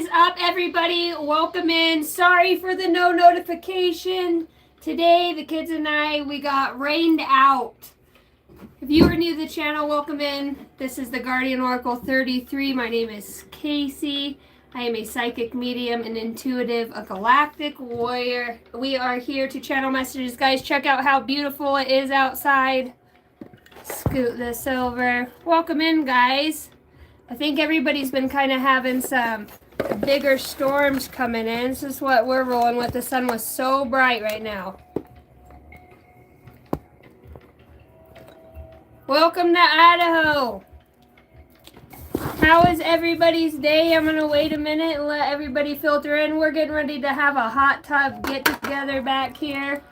is up, everybody? Welcome in. Sorry for the no notification. Today, the kids and I, we got rained out. If you are new to the channel, welcome in. This is the Guardian Oracle 33. My name is Casey. I am a psychic medium, an intuitive, a galactic warrior. We are here to channel messages. Guys, check out how beautiful it is outside. Scoot this over. Welcome in, guys. I think everybody's been kind of having some bigger storms coming in. This is what we're rolling with. The sun was so bright right now. Welcome to Idaho. How is everybody's day? I'm going to wait a minute and let everybody filter in. We're getting ready to have a hot tub get together back here.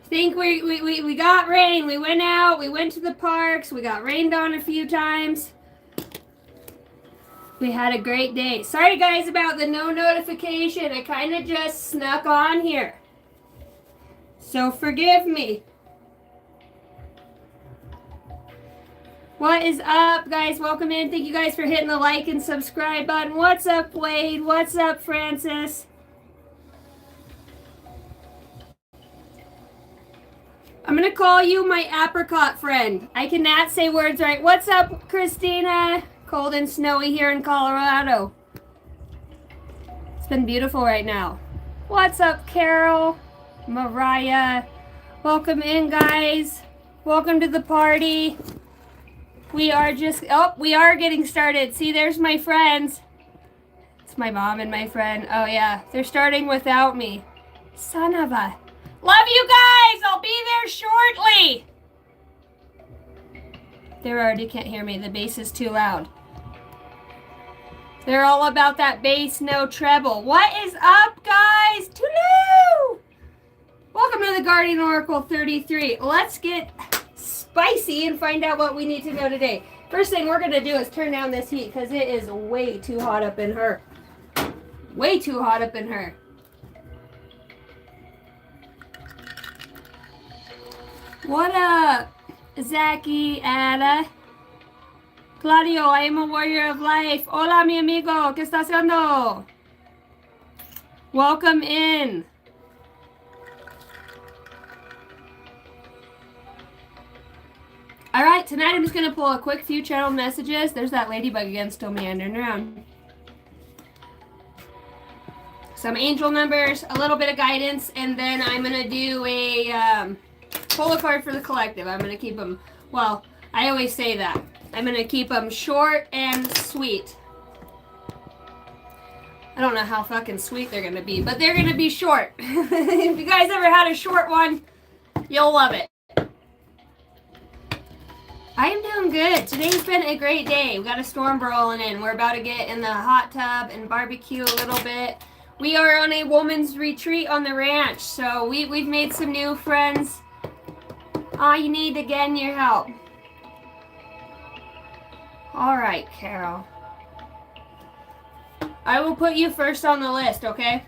Think we got rain. We went out. We went to the parks. We got rained on a few times. We had a great day. Sorry, guys, about the no notification. I kind of just snuck on here. So forgive me. What is up, guys? Welcome in. Thank you guys for hitting the like and subscribe button. What's up, Wade? What's up, Francis? I'm going to call you my apricot friend. I cannot say words right. What's up, Christina? Cold and snowy here in Colorado. It's been beautiful right now. What's up, Carol? Mariah? Welcome in, guys. Welcome to the party. We are getting started. See, there's my friends. It's my mom and my friend. Oh, yeah. They're starting without me. Son of a... Love you guys! I'll be there shortly! They already can't hear me. The bass is too loud. They're all about that bass, no treble. What is up, guys? Toodaloo! Welcome to the Guardian Oracle 33. Let's get spicy and find out what we need to know today. First thing we're going to do is turn down this heat because it is way too hot up in her. Way too hot up in her. What up, Zachy, Ada? Claudio, I am a warrior of life. Hola, mi amigo. ¿Qué está haciendo? Welcome in. All right, tonight I'm just going to pull a quick few channel messages. There's that ladybug again still meandering around. Some angel numbers, a little bit of guidance, and then I'm going to do a... pull a card for the collective. I'm going to keep them, well, I always say that. I'm going to keep them short and sweet. I don't know how fucking sweet they're going to be, but they're going to be short. If you guys ever had a short one, you'll love it. I am doing good. Today's been a great day. We got a storm rolling in. We're about to get in the hot tub and barbecue a little bit. We are on a woman's retreat on the ranch, so we've made some new friends. All you need again, your help. All right, Carol. I will put you first on the list, okay?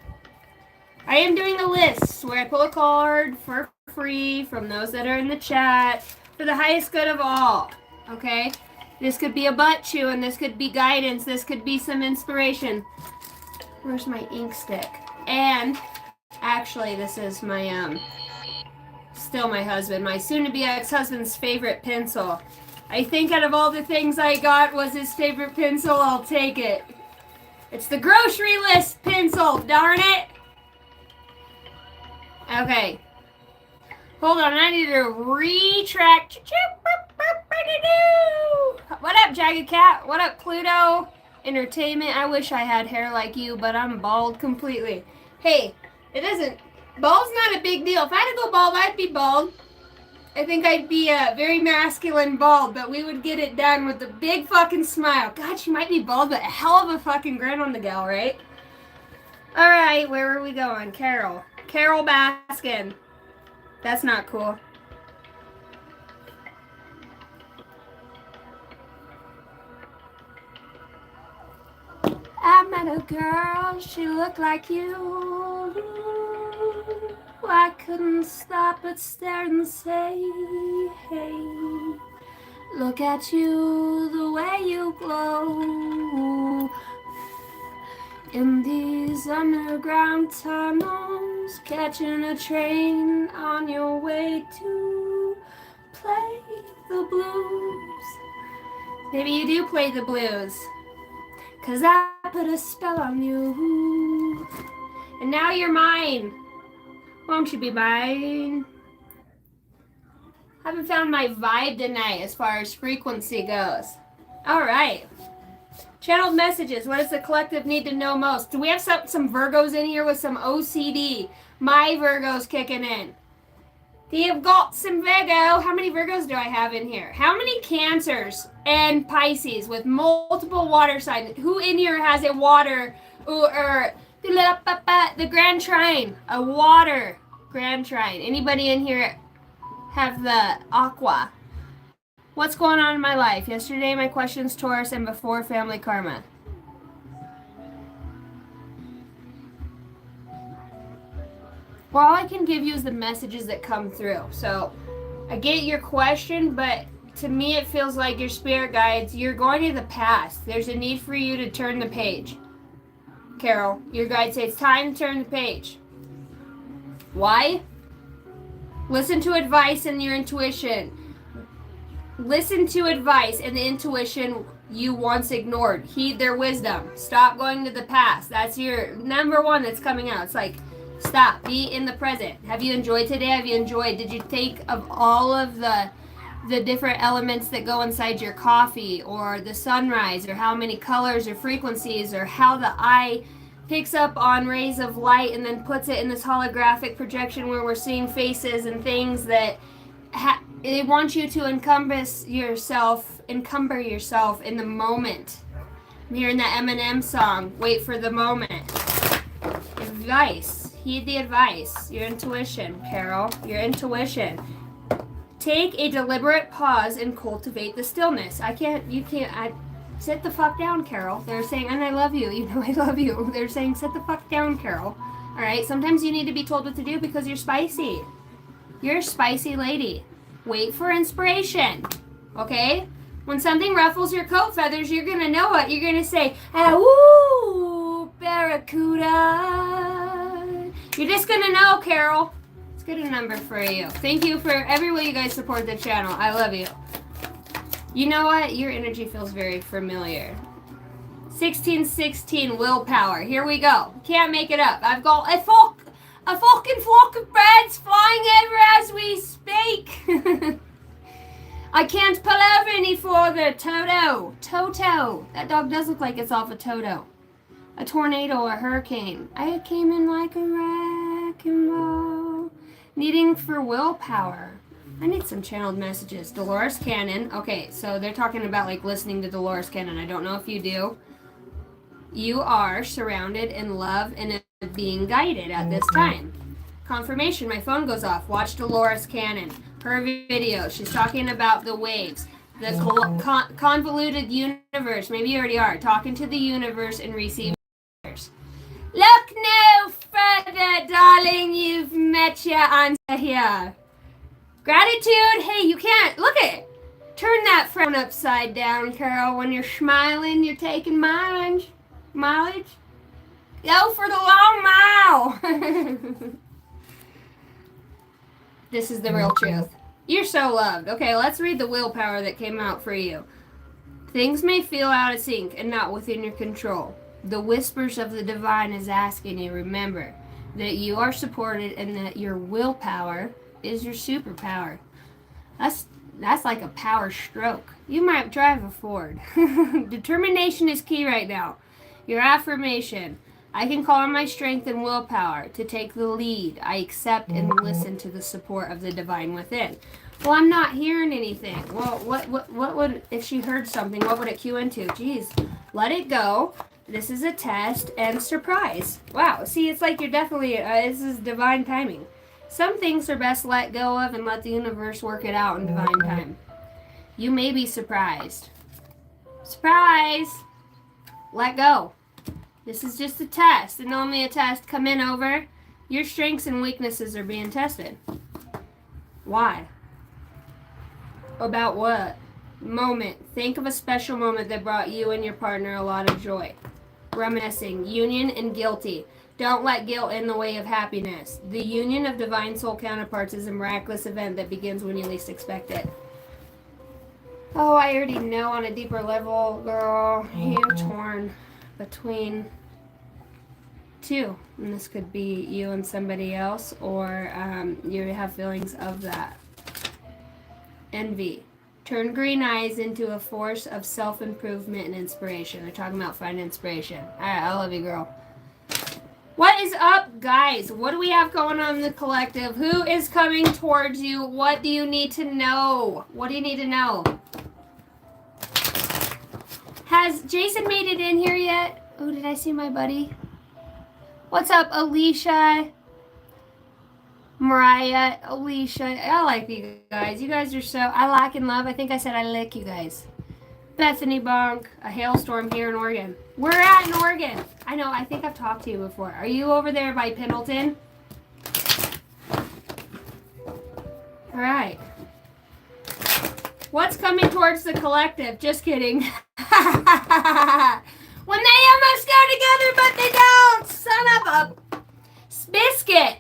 I am doing a list where I pull a card for free from those that are in the chat for the highest good of all, okay? This could be a butt chew, and this could be guidance. This could be some inspiration. Where's my ink stick? And actually, this is my, still my husband, my soon-to-be ex-husband's favorite pencil. I think out of all the things I got was his favorite pencil. I'll take it. It's the grocery list pencil, darn it. Okay. Hold on, I need to retract. What up, Jagged Cat? What up, Pluto Entertainment? I wish I had hair like you, but I'm bald completely. Hey, it doesn't... Bald's not a big deal. If I had to go bald, I'd be bald. I think I'd be a very masculine bald, but we would get it done with a big fucking smile. God, she might be bald, but a hell of a fucking grin on the gal, right? All right, where are we going? Carol. Carol Baskin. That's not cool. I met a girl, she looked like you. I couldn't stop but stare and say, hey, Look at you, the way you glow. In these underground tunnels, catching a train on your way to play the blues. Maybe you do play the blues, 'cause I put a spell on you. And now you're mine. Won't you be mine? I haven't found my vibe tonight as far as frequency goes. All right. Channeled messages. What does the collective need to know most? Do we have some Virgos in here with some OCD? My Virgo's kicking in. You've got some Virgo. How many Virgos do I have in here? How many Cancers and Pisces with multiple water signs? Who in here has a water or the Grand Trine? A water Grand Trine. Anybody in here have the Aqua? What's going on in my life? Yesterday, my questions, Taurus, and before, family karma. Well, all I can give you is the messages that come through. So, I get your question, but to me, it feels like your spirit guides, you're going to the past. There's a need for you to turn the page. Carol, your guides say it's time to turn the page. Why? Listen to advice and your intuition. Listen to advice and the intuition you once ignored. Heed their wisdom. Stop going to the past. That's your number one that's coming out. It's like, stop. Be in the present. Have you enjoyed today? Have you enjoyed? Did you think of all of the different elements that go inside your coffee, or the sunrise, or how many colors or frequencies, or how the eye picks up on rays of light and then puts it in this holographic projection where we're seeing faces and things that they want you to encumber yourself in the moment. I'm hearing that Eminem song, Wait for the Moment. Advice. Heed the advice. Your intuition, Carol. Your intuition. Take a deliberate pause and cultivate the stillness. Sit the fuck down, Carol. They're saying, and I love you. You know I love you. They're saying, sit the fuck down, Carol. All right? Sometimes you need to be told what to do because you're spicy. You're a spicy lady. Wait for inspiration, okay? When something ruffles your coat feathers, you're going to know it. You're going to say, ooh, barracuda. You're just going to know, Carol. Let's get a number for you. Thank you for every way you guys support the channel. I love you. You know what? Your energy feels very familiar. 1616 willpower. Here we go. Can't make it up. I've got a fucking flock of birds flying over as we speak. I can't pull over any further. Toto. That dog does look like it's off a Toto. A tornado, a hurricane. I came in like a wrecking ball. Needing for willpower. I need some channeled messages. Dolores Cannon. Okay, so they're talking about like listening to Dolores Cannon. I don't know if you do. You are surrounded in love and being guided at this time. Confirmation, my phone goes off. Watch Dolores Cannon. Her video. She's talking about the waves. The convoluted universe. Maybe you already are. Talking to the universe and receiving orders. Look no further, darling. You've met your answer here. Gratitude. Hey, you can't. Look at it. Turn that frown upside down, Carol. When you're smiling, you're taking mileage. Go for the long mile. This is the real truth. You're so loved. Okay, let's read the willpower that came out for you. Things may feel out of sync and not within your control. The whispers of the divine is asking you, remember, that you are supported and that your willpower is your superpower. That's like a power stroke. You might drive a Ford. Determination is key right now. Your affirmation. I can call on my strength and willpower to take the lead. I accept and listen to the support of the divine within. Well, I'm not hearing anything. Well, what would, if she heard something, what would it cue into? Geez, let it go. This is a test and surprise. Wow, see, it's like you're definitely, this is divine timing. Some things are best let go of and let the universe work it out in divine time. You may be surprised. Surprise! Let go. This is just a test, and only a test. Come in over. Your strengths and weaknesses are being tested. Why? About what? Moment. Think of a special moment that brought you and your partner a lot of joy. Reminiscing. Union and guilty. Don't let guilt in the way of happiness. The union of divine soul counterparts is a miraculous event that begins when you least expect it. Oh, I already know on a deeper level, girl. You're torn between two. And this could be you and somebody else, or you have feelings of that. Envy. Turn green eyes into a force of self-improvement and inspiration. They're talking about finding inspiration. All right, I love you, girl. What is up, guys? What do we have going on in the collective? Who is coming towards you? What do you need to know? What do you need to know? Has Jason made it in here yet? Oh, did I see my buddy? What's up, Alicia? Mariah, Alicia. I like you guys. You guys are so... I like and love. I think I said I lick you guys. Bethany Bonk. A hailstorm here in Oregon. We're at in Oregon. I know. I think I've talked to you before. Are you over there by Pendleton? All right. What's coming towards the collective? Just kidding. When they almost go together, but they don't. Son of a biscuit.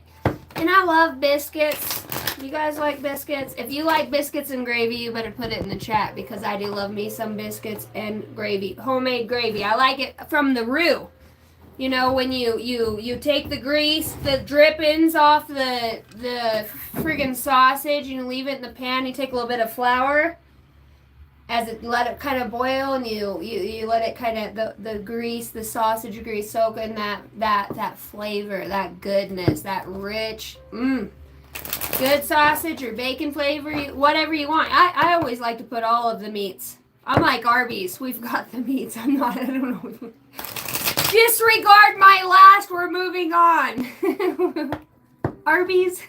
And I love biscuits. You guys like biscuits? If you like biscuits and gravy, you better put it in the chat, because I do love me some biscuits and gravy. Homemade gravy. I like it from the roux. You know, when you take the grease, the drippings off the friggin' sausage, and you leave it in the pan. You take a little bit of flour, let it kind of boil, and you let it kind of the grease, the sausage grease, soak in that flavor, that goodness, that rich, good sausage or bacon flavor, whatever you want. I always like to put all of the meats. I'm like Arby's. We've got the meats. I don't know. Disregard my last. We're moving on. Arby's.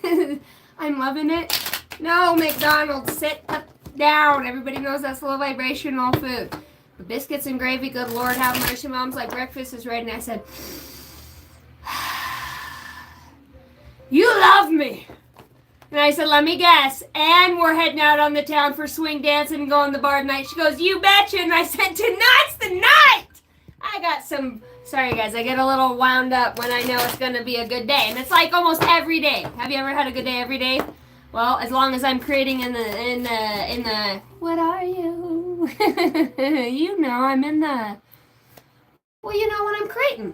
I'm loving it. No, McDonald's. Sit down. Everybody knows that's low vibrational food. But biscuits and gravy, good Lord, have mercy. Mom's like, breakfast is ready. And I said, you love me. And I said, let me guess. And we're heading out on the town for swing dancing and going to the bar tonight. She goes, you betcha. And I said, tonight's the night. I got some... Sorry, guys. I get a little wound up when I know it's going to be a good day. And it's like almost every day. Have you ever had a good day every day? Well, as long as I'm creating in the what are you? You know, I'm in the... Well, you know, when I'm creating.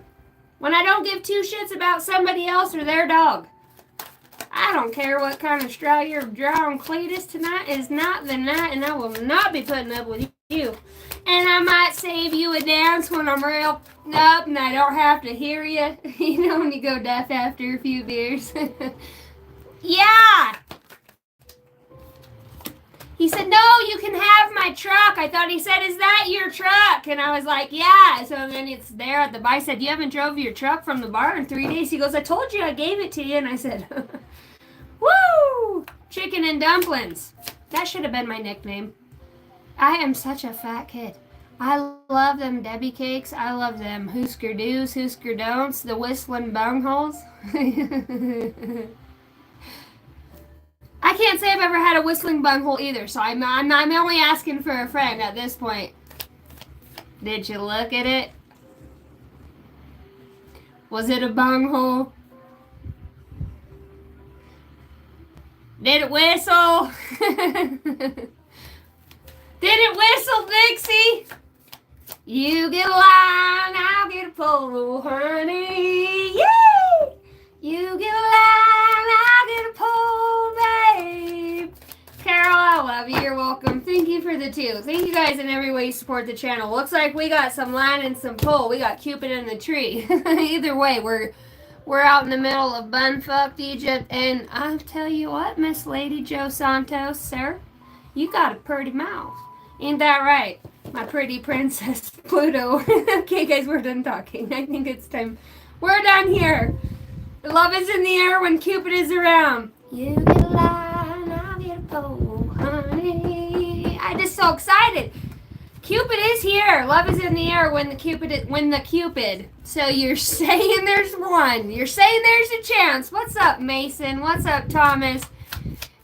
When I don't give two shits about somebody else or their dog. I don't care what kind of straw you're drawing, Cletus. Tonight is not the night, and I will not be putting up with you. And I might save you a dance when I'm real up and I don't have to hear you. You know, when you go deaf after a few beers. Yeah! He said, no, you can have my truck. I thought he said, is that your truck? And I was like, yeah. So then it's there at the bar. I said, you haven't drove your truck from the bar in 3 days? He goes, I told you I gave it to you. And I said, woo! Chicken and dumplings. That should have been my nickname. I am such a fat kid. I love them Debbie cakes. I love them Husker Do's, Husker Don'ts, the whistling bungholes. I can't say I've ever had a whistling bunghole either, so I'm only asking for a friend at this point. Did you look at it? Was it a bunghole? Did it whistle? Did it whistle, Dixie? You get a line, I'll get a pole, honey. Yay! You get a line, I'll get a pole, babe. Carol, I love you. You're welcome. Thank you for the 2. Thank you guys in every way you support the channel. Looks like we got some line and some pole. We got Cupid in the tree. Either way, we're out in the middle of bun-fucked Egypt. And I'll tell you what, Miss Lady Joe Santos, sir, you got a pretty mouth. Ain't that right? My pretty princess Pluto. Okay, guys, we're done talking. I think it's time. We're done here. Love is in the air when Cupid is around. You get a line, I'll get a pole, honey. I'm just so excited. Cupid is here. Love is in the air when the Cupid. So you're saying there's one. You're saying there's a chance. What's up, Mason? What's up, Thomas?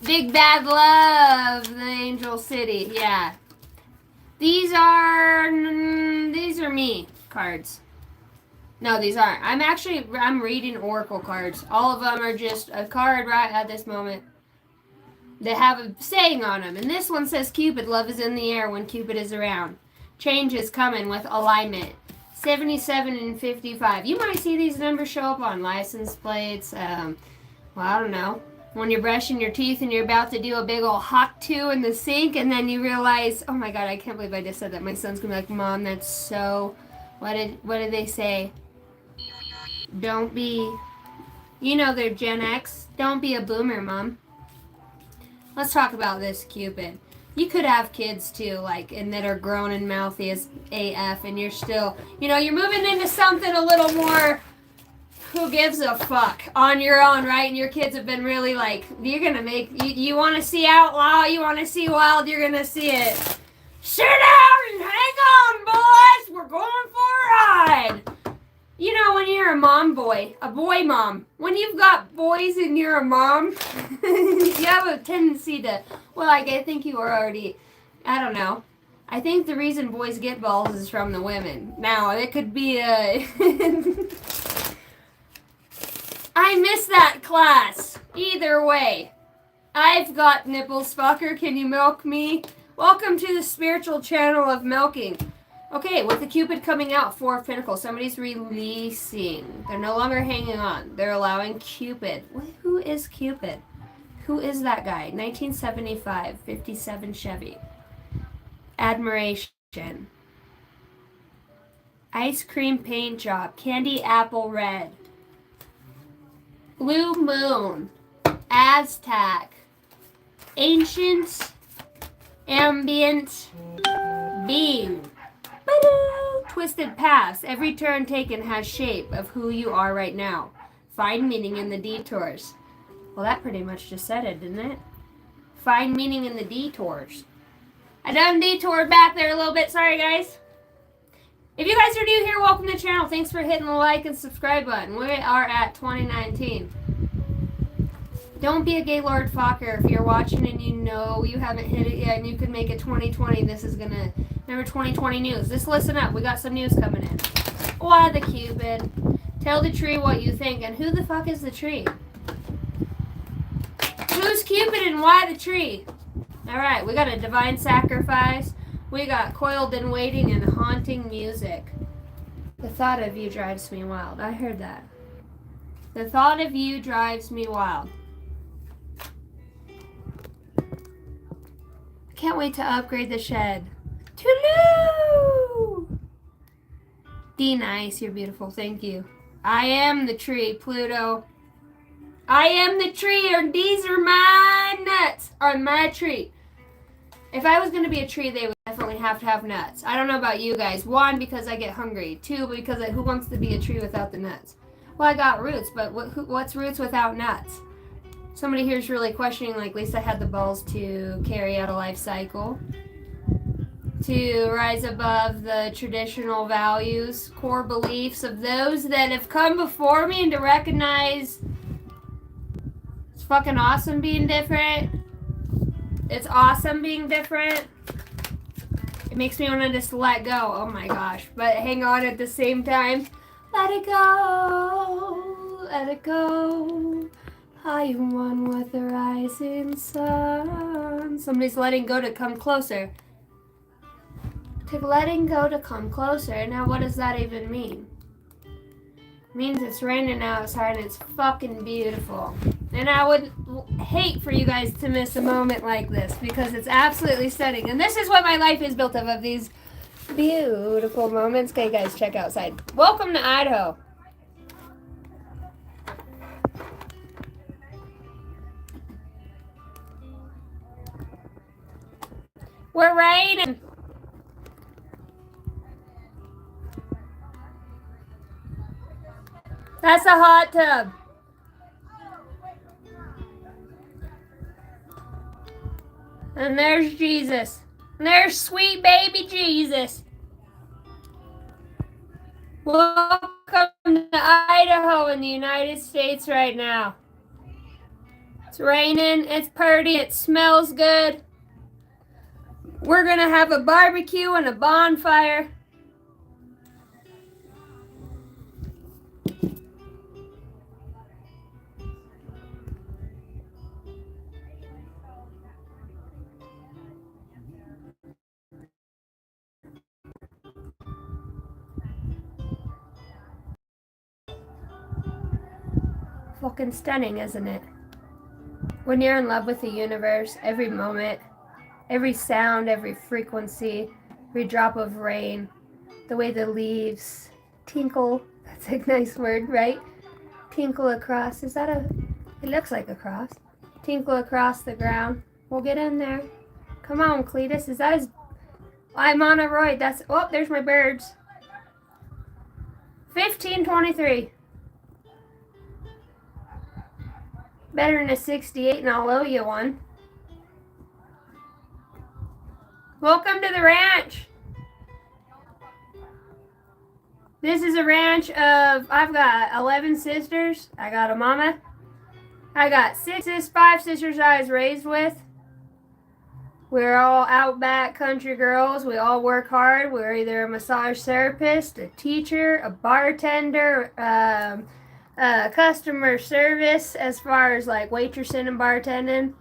Big Bad Love, the Angel City. Yeah. These are me cards. No, these aren't. I'm reading oracle cards. All of them are just a card right at this moment. They have a saying on them. And this one says Cupid, love is in the air when Cupid is around. Change is coming with alignment. 77 and 55. You might see these numbers show up on license plates. Well, I don't know. When you're brushing your teeth and you're about to do a big old hawk two in the sink, and then you realize, oh my god, I can't believe I just said that. My son's gonna be like, Mom, that's so. What did they say? Don't be. You know they're Gen X. Don't be a boomer, Mom. Let's talk about this Cupid. You could have kids too, like, and that are grown and mouthy as AF, and you're still, you're moving into something a little more who gives a fuck on your own, right? And your kids have been really like, you're gonna make, you want to see Outlaw, you want to see Wild, you're gonna see it. Sit down and hang on, boys, we're going for a ride. When you're a mom boy, a boy mom, when you've got boys and you're a mom, you have a tendency to, well, I think you are already, I don't know. I think the reason boys get balls is from the women. Now, it could be a... I miss that class. Either way. I've got nipples, fucker. Can you milk me? Welcome to the spiritual channel of milking. Okay, with the Cupid coming out, 4 of Pentacles, somebody's releasing. They're no longer hanging on. They're allowing Cupid. Who is Cupid? Who is that guy? 1975, 57 Chevy. Admiration. Ice cream paint job. Candy apple red. Blue moon. Aztec. Ancient. Ambient. Being. Twisted past. Every turn taken has shape of who you are right now. Find meaning in the detours. Well, that pretty much just said it, didn't it? Find meaning in the detours. I done detoured back there a little bit. Sorry, guys. If you guys are new here, welcome to the channel. Thanks for hitting the like and subscribe button. We are at 2019. Don't be a Gaylord Fokker. If you're watching and you know you haven't hit it yet and you could make it 2020, this is going to... Remember 2020 news. Just listen up. We got some news coming in. Why the Cupid? Tell the tree what you think. And who the fuck is the tree? Who's Cupid and why the tree? Alright, we got a divine sacrifice. We got coiled and waiting and haunting music. The thought of you drives me wild. I heard that. The thought of you drives me wild. I can't wait to upgrade the shed. Toodaloo! D nice, you're beautiful, thank you. I am the tree, Pluto. I am the tree, or these are my nuts, or my tree. If I was going to be a tree, they would definitely have to have nuts. I don't know about you guys. 1, because I get hungry. 2, because who wants to be a tree without the nuts? Well, I got roots, but what's roots without nuts? Somebody here is really questioning, like, Lisa had the balls to carry out a life cycle, to rise above the traditional values, core beliefs of those that have come before me, and to recognize it's fucking awesome being different. It's awesome being different. It makes me want to just let go. Oh my gosh. But hang on at the same time. Let it go. Let it go. I am one with the rising sun. Somebody's letting go to come closer. To letting go to come closer. Now what does that even mean? It means it's raining outside and it's fucking beautiful. And I would hate for you guys to miss a moment like this because it's absolutely stunning. And this is what my life is built of these beautiful moments. Okay, guys, check outside. Welcome to Idaho. We're raining. That's a hot tub. And there's Jesus. And there's sweet baby Jesus. Welcome to Idaho in the United States right now. It's raining, it's pretty, it smells good. We're going to have a barbecue and a bonfire. Fucking stunning, isn't it? When you're in love with the universe, every moment, every sound, every frequency, every drop of rain, the way the leaves tinkle, that's a nice word, right? Tinkle across, it looks like a cross. Tinkle across the ground. We'll get in there. Come on, Cletus, I'm on a roid, there's my birds. 1523. Better than a 68, and I'll owe you one. Welcome to the ranch. This is a ranch I've got 11 sisters. I got a mama. I got 5 sisters I was raised with. We're all outback country girls. We all work hard. We're either a massage therapist, a teacher, a bartender, customer service as far as like waitressing and bartending.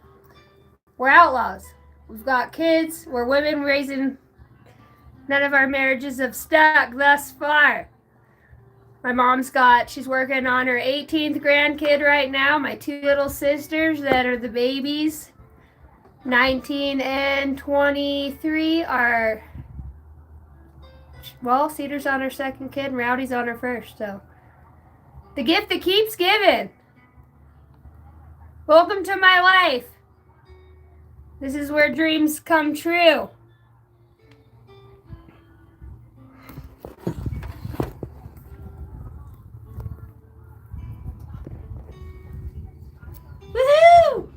We're outlaws. We've got kids. We're women raising. None of our marriages have stuck thus far. My mom's she's working on her 18th grandkid right now. My 2 little sisters that are the babies, 19 and 23, are, well, Cedar's on her 2nd kid and Rowdy's on her 1st, so. The gift that keeps giving. Welcome to my life. This is where dreams come true. Woohoo!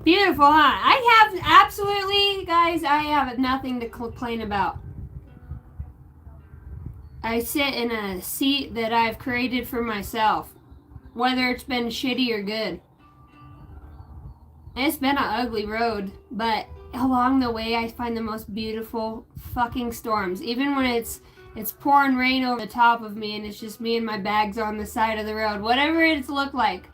Beautiful, huh? I have nothing to complain about. I sit in a seat that I've created for myself, whether it's been shitty or good. It's been an ugly road, but along the way I find the most beautiful fucking storms. Even when it's pouring rain over the top of me and it's just me and my bags on the side of the road. Whatever it's looked like.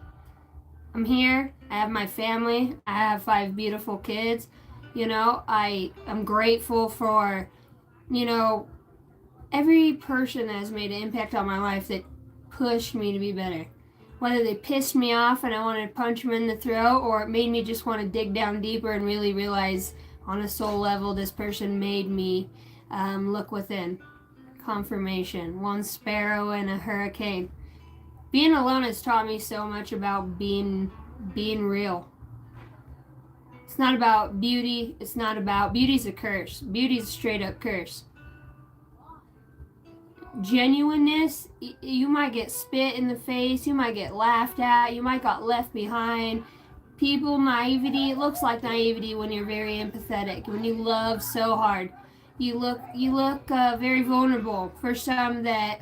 I'm here. I have my family. I have 5 beautiful kids. You know, I'm grateful for, you know, every person that has made an impact on my life that pushed me to be better. Whether they pissed me off and I wanted to punch them in the throat, or it made me just want to dig down deeper and really realize on a soul level this person made me look within. Confirmation. One sparrow in a hurricane. Being alone has taught me so much about being real. It's not about beauty. Beauty's a curse. Beauty's a straight up curse. Genuineness, you might get spit in the face, you might get laughed at, you might got left behind. Naivety, it looks like naivety when you're very empathetic, when you love so hard. You look very vulnerable for some that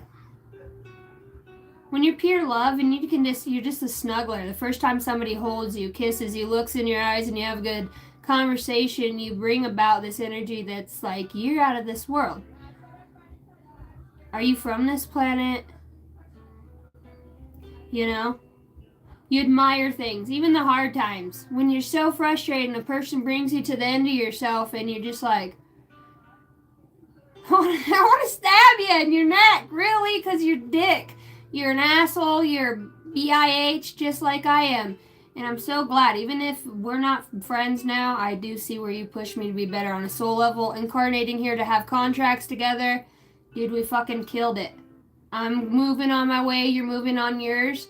when you're pure love and you're just a snuggler. The first time somebody holds you, kisses you, looks in your eyes and you have a good conversation, you bring about this energy that's like, you're out of this world. Are you from this planet? You know? You admire things, even the hard times. When you're so frustrated and a person brings you to the end of yourself and you're just like, I want to stab you in your neck. Really? Because you're dick. You're an asshole. You're BIH just like I am. And I'm so glad. Even if we're not friends now, I do see where you push me to be better on a soul level. Incarnating here to have contracts together. Dude, we fucking killed it. I'm moving on my way. You're moving on yours.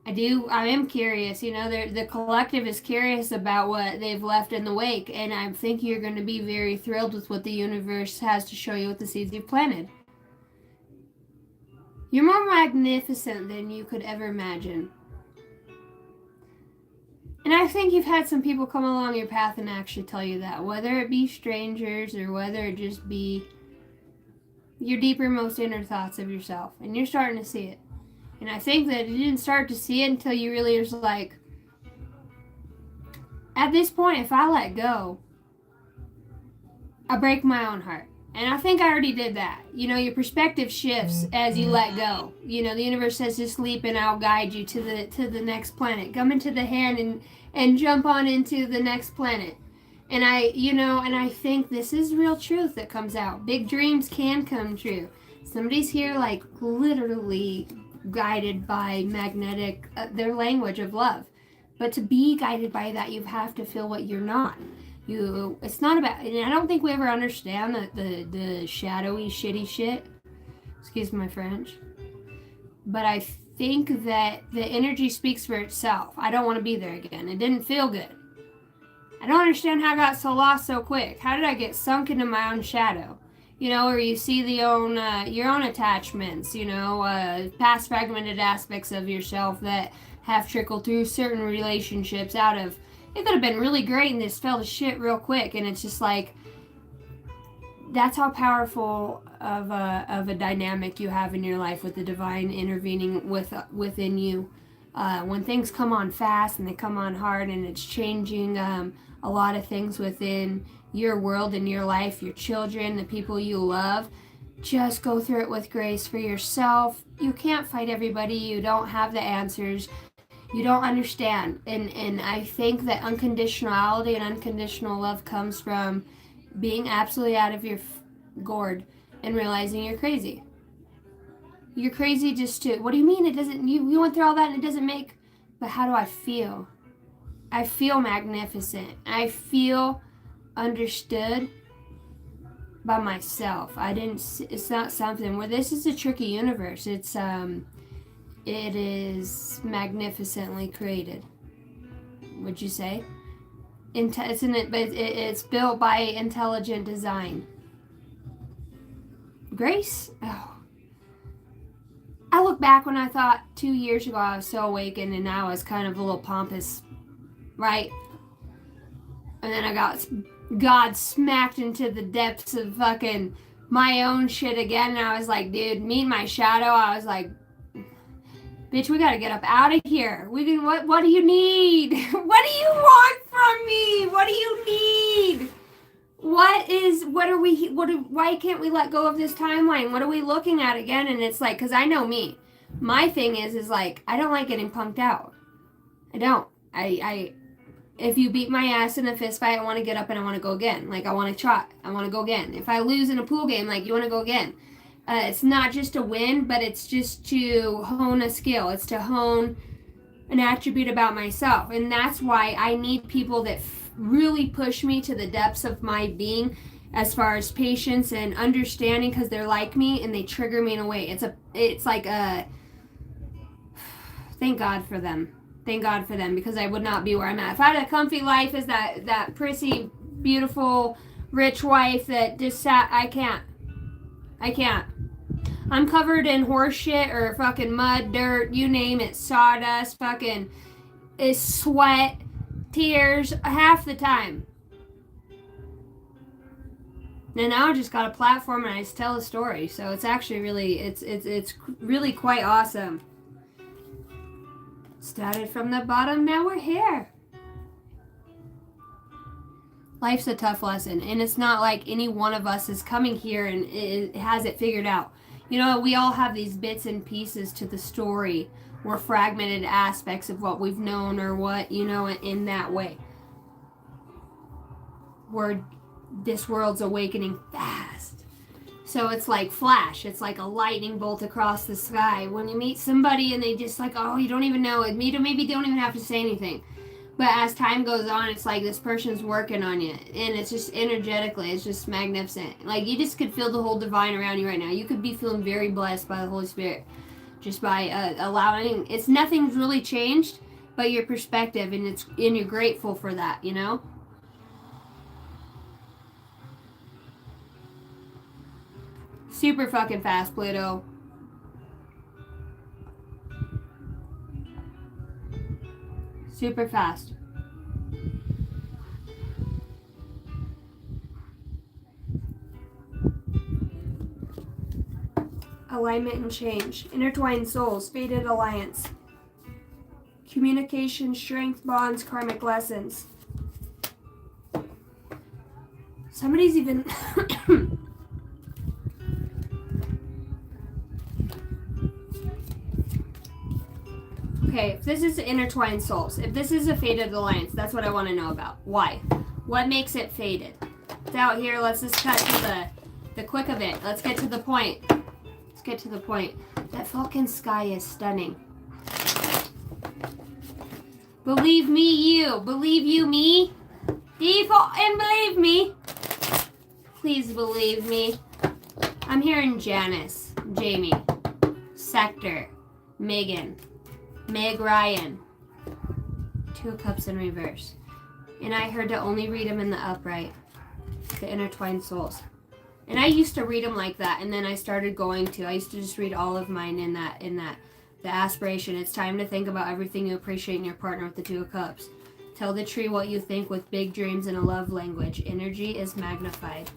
I am curious. You know, the collective is curious about what they've left in the wake. And I think you're going to be very thrilled with what the universe has to show you with the seeds you've planted. You're more magnificent than you could ever imagine. And I think you've had some people come along your path and actually tell you that. Whether it be strangers or whether it just be your deeper, most inner thoughts of yourself. And you're starting to see it. And I think that you didn't start to see it until you really was like, at this point, if I let go, I break my own heart. And I think I already did that. You know, your perspective shifts as you let go. You know, the universe says to sleep and I'll guide you to the next planet. Come into the hand and jump on into the next planet. And I think this is real truth that comes out. Big dreams can come true. Somebody's here like literally guided by magnetic, their language of love. But to be guided by that, you have to feel what you're not. It's not about, and I don't think we ever understand the shadowy, shitty shit. Excuse my French. But I think that the energy speaks for itself. I don't want to be there again. It didn't feel good. I don't understand how I got so lost so quick. How did I get sunk into my own shadow? You know, or you see your own attachments, past fragmented aspects of yourself that have trickled through certain relationships out of, it could have been really great and just fell to shit real quick. And it's just like, that's how powerful of a dynamic you have in your life with the divine intervening within you. When things come on fast and they come on hard and it's changing a lot of things within your world and your life, your children, the people you love, just go through it with grace for yourself. You can't fight everybody. You don't have the answers. You don't understand. And I think that unconditionality and unconditional love comes from being absolutely out of your gourd and realizing you're crazy. You're crazy just to, what do you mean it doesn't, you went through all that and it doesn't make, but how do I feel? I feel magnificent. I feel understood by myself. It's not something where this is a tricky universe. It is magnificently created. Would you say? It's built by intelligent design. Grace? Oh. I look back when I thought 2 years ago I was so awakened and now I was kind of a little pompous, right? And then I got God smacked into the depths of fucking my own shit again, and I was like, dude, me and my shadow, I was like, bitch, we gotta get up out of here. What do you need? What do you want from me? What do you need? Why can't we let go of this timeline? What are we looking at again? And it's like, because I know me. My thing is like, I don't like getting punked out. I don't. If you beat my ass in a fist fight, I want to get up and I want to go again. Like, I want to try. I want to go again. If I lose in a pool game, like, you want to go again. It's not just to win, but it's just to hone a skill. It's to hone an attribute about myself. And that's why I need people that really push me to the depths of my being as far as patience and understanding, because they're like me and they trigger me in a way. It's like a, thank God for them. Thank God for them, because I would not be where I'm at. If I had a comfy life as that prissy, beautiful, rich wife that just sat, I can't. I'm covered in horse shit or fucking mud, dirt, you name it, sawdust, fucking is sweat, tears, half the time. And now I just got a platform and I just tell a story. So it's actually really, it's really quite awesome. Started from the bottom, now we're here. Life's a tough lesson, and it's not like any one of us is coming here and it has it figured out. You know, we all have these bits and pieces to the story, or fragmented aspects of what we've known or what, in that way. Where this world's awakening fast. So it's like flash. It's like a lightning bolt across the sky. When you meet somebody and they just like, oh, you don't even know it. Maybe don't even have to say anything. But as time goes on, it's like this person's working on you. And it's just energetically, it's just magnificent. Like, you just could feel the whole divine around you right now. You could be feeling very blessed by the Holy Spirit. Just by allowing, nothing's really changed, but your perspective, and you're grateful for that, Super fucking fast, Pluto. Super fast. Alignment and change. Intertwined souls. Fated alliance. Communication, strength, bonds, karmic lessons. Somebody's even... Okay, if this is intertwined souls, if this is a fated alliance, that's what I want to know about. Why? What makes it fated? It's out here. Let's just cut to the quick of it. Let's get to the point. Let's get to the point. That fucking sky is stunning. Believe me, you. Believe you, me. Default and believe me. Please believe me. I'm hearing Janice, Jamie, Sector, Megan, Meg Ryan. 2 of Cups in reverse. And I heard to only read them in the upright. The intertwined souls. And I used to read them like that, and then I started going to. I used to just read all of mine in that. The aspiration. It's time to think about everything you appreciate in your partner with the 2 of Cups. Tell the tree what you think with big dreams in a love language. Energy is magnified.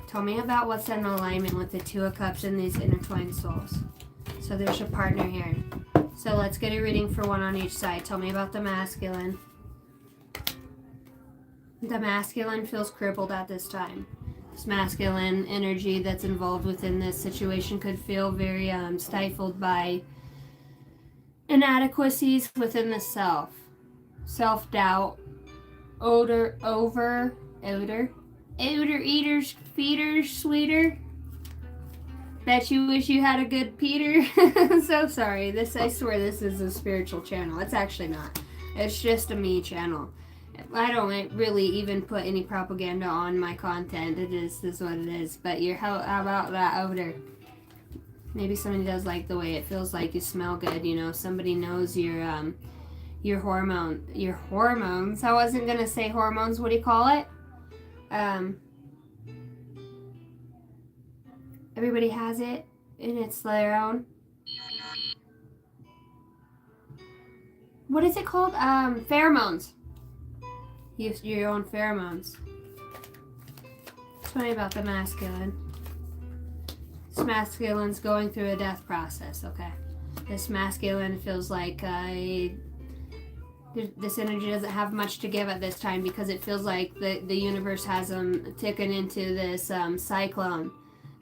Tell me about what's in alignment with the 2 of Cups and these intertwined souls. So there's a partner here. So let's get a reading for one on each side. Tell me about the masculine. The masculine feels crippled at this time. This masculine energy that's involved within this situation could feel very stifled by inadequacies within the self. Self-doubt. Odor eaters, feeders, sweeter. Bet you wish you had a good Peter. So sorry. I swear this is a spiritual channel. It's actually not. It's just a me channel. I don't really even put any propaganda on my content. This is what it is. But how about that odor? Maybe somebody does like the way it feels like you smell good. You know, somebody knows your hormones. I wasn't gonna say hormones. What do you call it? Everybody has it, and it's their own. What is it called? Pheromones. Your own pheromones. Tell me about the masculine. This masculine's going through a death process, okay? This masculine feels like this energy doesn't have much to give at this time because it feels like the universe has them ticking into this cyclone.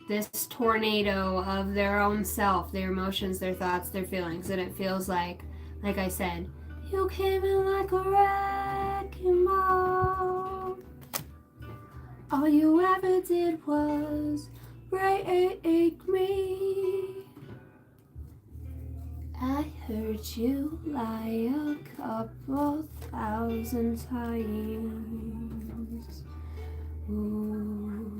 This tornado of their own self, their emotions, their thoughts, their feelings. And it feels like I said, you came in like a wrecking ball. All you ever did was break me. I heard you lie a couple thousand times. Ooh.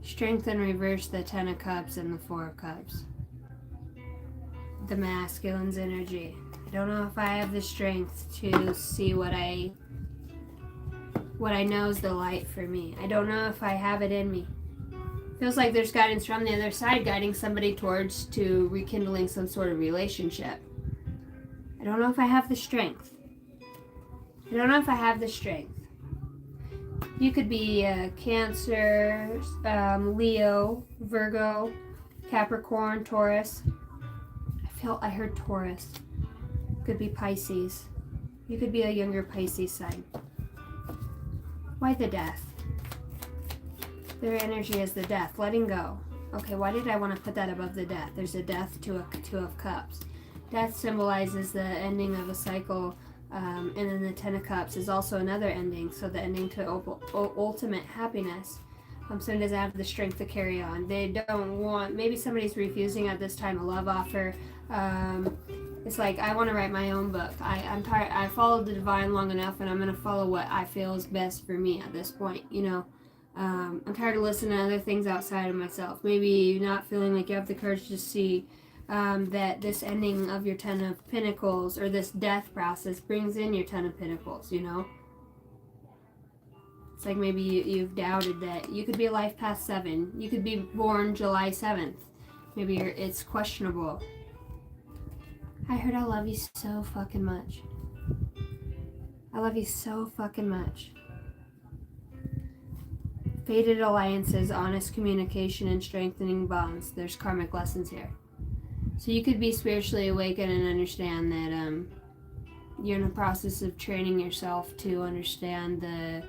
Strength and reverse the 10 of Cups and the 4 of Cups. The masculine's energy. I don't know if I have the strength to see what I know is the light for me. I don't know if I have it in me. Feels like there's guidance from the other side guiding somebody towards to rekindling some sort of relationship. I don't know if I have the strength. You could be Cancer, Leo, Virgo, Capricorn, Taurus. I heard Taurus. Could be Pisces. You could be a younger Pisces sign. Why the death? Their energy is the death. Letting go. Okay, why did I want to put that above the death? There's a death to a 2 of Cups. Death symbolizes the ending of a cycle. And then the 10 of Cups is also another ending, so the ending to ultimate happiness. Somebody doesn't have the strength to carry on. They don't want, maybe somebody's refusing at this time a love offer. It's like, I want to write my own book. I'm tired. I followed the divine long enough, and I'm going to follow what I feel is best for me at this point, you know. I'm tired of listening to other things outside of myself. Maybe not feeling like you have the courage to see that this ending of your 10 of Pentacles or this death process brings in your 10 of Pentacles, you know? It's like maybe you've doubted that you could be a life past 7. You could be born July 7th. Maybe it's questionable. I heard I love you so fucking much. I love you so fucking much. Fated alliances, honest communication, and strengthening bonds. There's karmic lessons here. So you could be spiritually awakened and understand that you're in the process of training yourself to understand the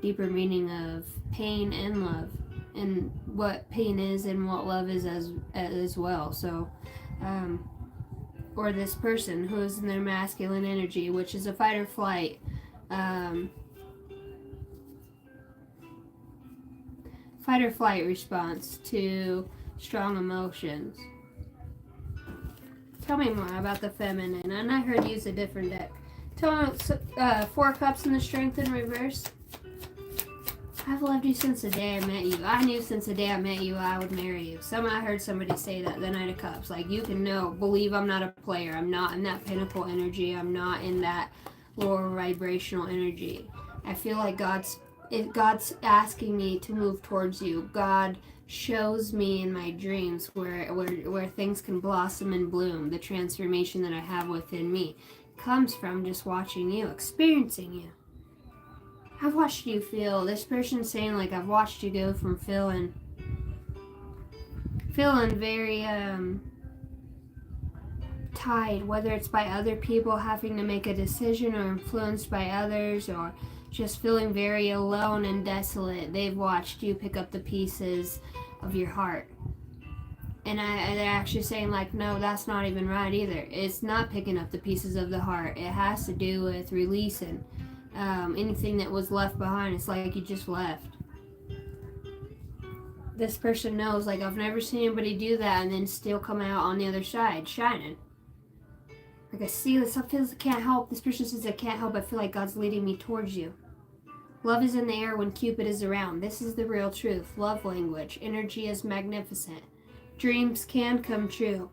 deeper meaning of pain and love, and what pain is and what love is as well. So, or this person who is in their masculine energy, which is a fight or flight. Fight or flight response to strong emotions. Tell me more about the feminine. And I heard use a different deck. Tell me, 4 cups in the strength in reverse. I've loved you since the day I met you. I knew since the day I met you I would marry you. I heard somebody say that, the Knight of Cups. Like, you can believe I'm not a player. I'm not in that pinnacle energy. I'm not in that lower vibrational energy. I feel like God's asking me to move towards you. God shows me in my dreams where things can blossom and bloom. The transformation that I have within me comes from just watching you, experiencing you. I've watched you feel. This person's saying, like, I've watched you go from feeling very tied, whether it's by other people having to make a decision or influenced by others, or just feeling very alone and desolate. They've watched you pick up the pieces of your heart. And they're actually saying, like, no, that's not even right either. It's not picking up the pieces of the heart. It has to do with releasing anything that was left behind. It's like you just left. This person knows, like, I've never seen anybody do that and then still come out on the other side shining. Like, I see this, I feel I can't help. This person says, I can't help. I feel like God's leading me towards you. Love is in the air when Cupid is around. This is the real truth. Love language. Energy is magnificent. Dreams can come true.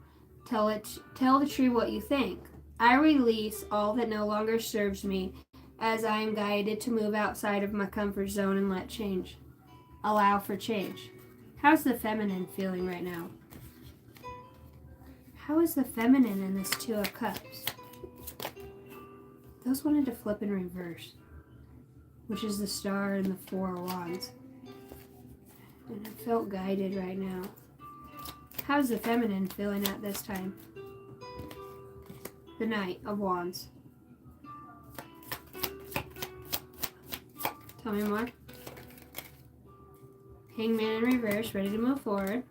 Tell the tree what you think. I release all that no longer serves me as I am guided to move outside of my comfort zone and let change. Allow for change. How's the feminine feeling right now? How is the feminine in this 2 of Cups? Those wanted to flip in reverse, which is the Star and the 4 of Wands. And I felt guided right now. How's the feminine feeling at this time? The Knight of Wands. Tell me more. Hangman in reverse, ready to move forward.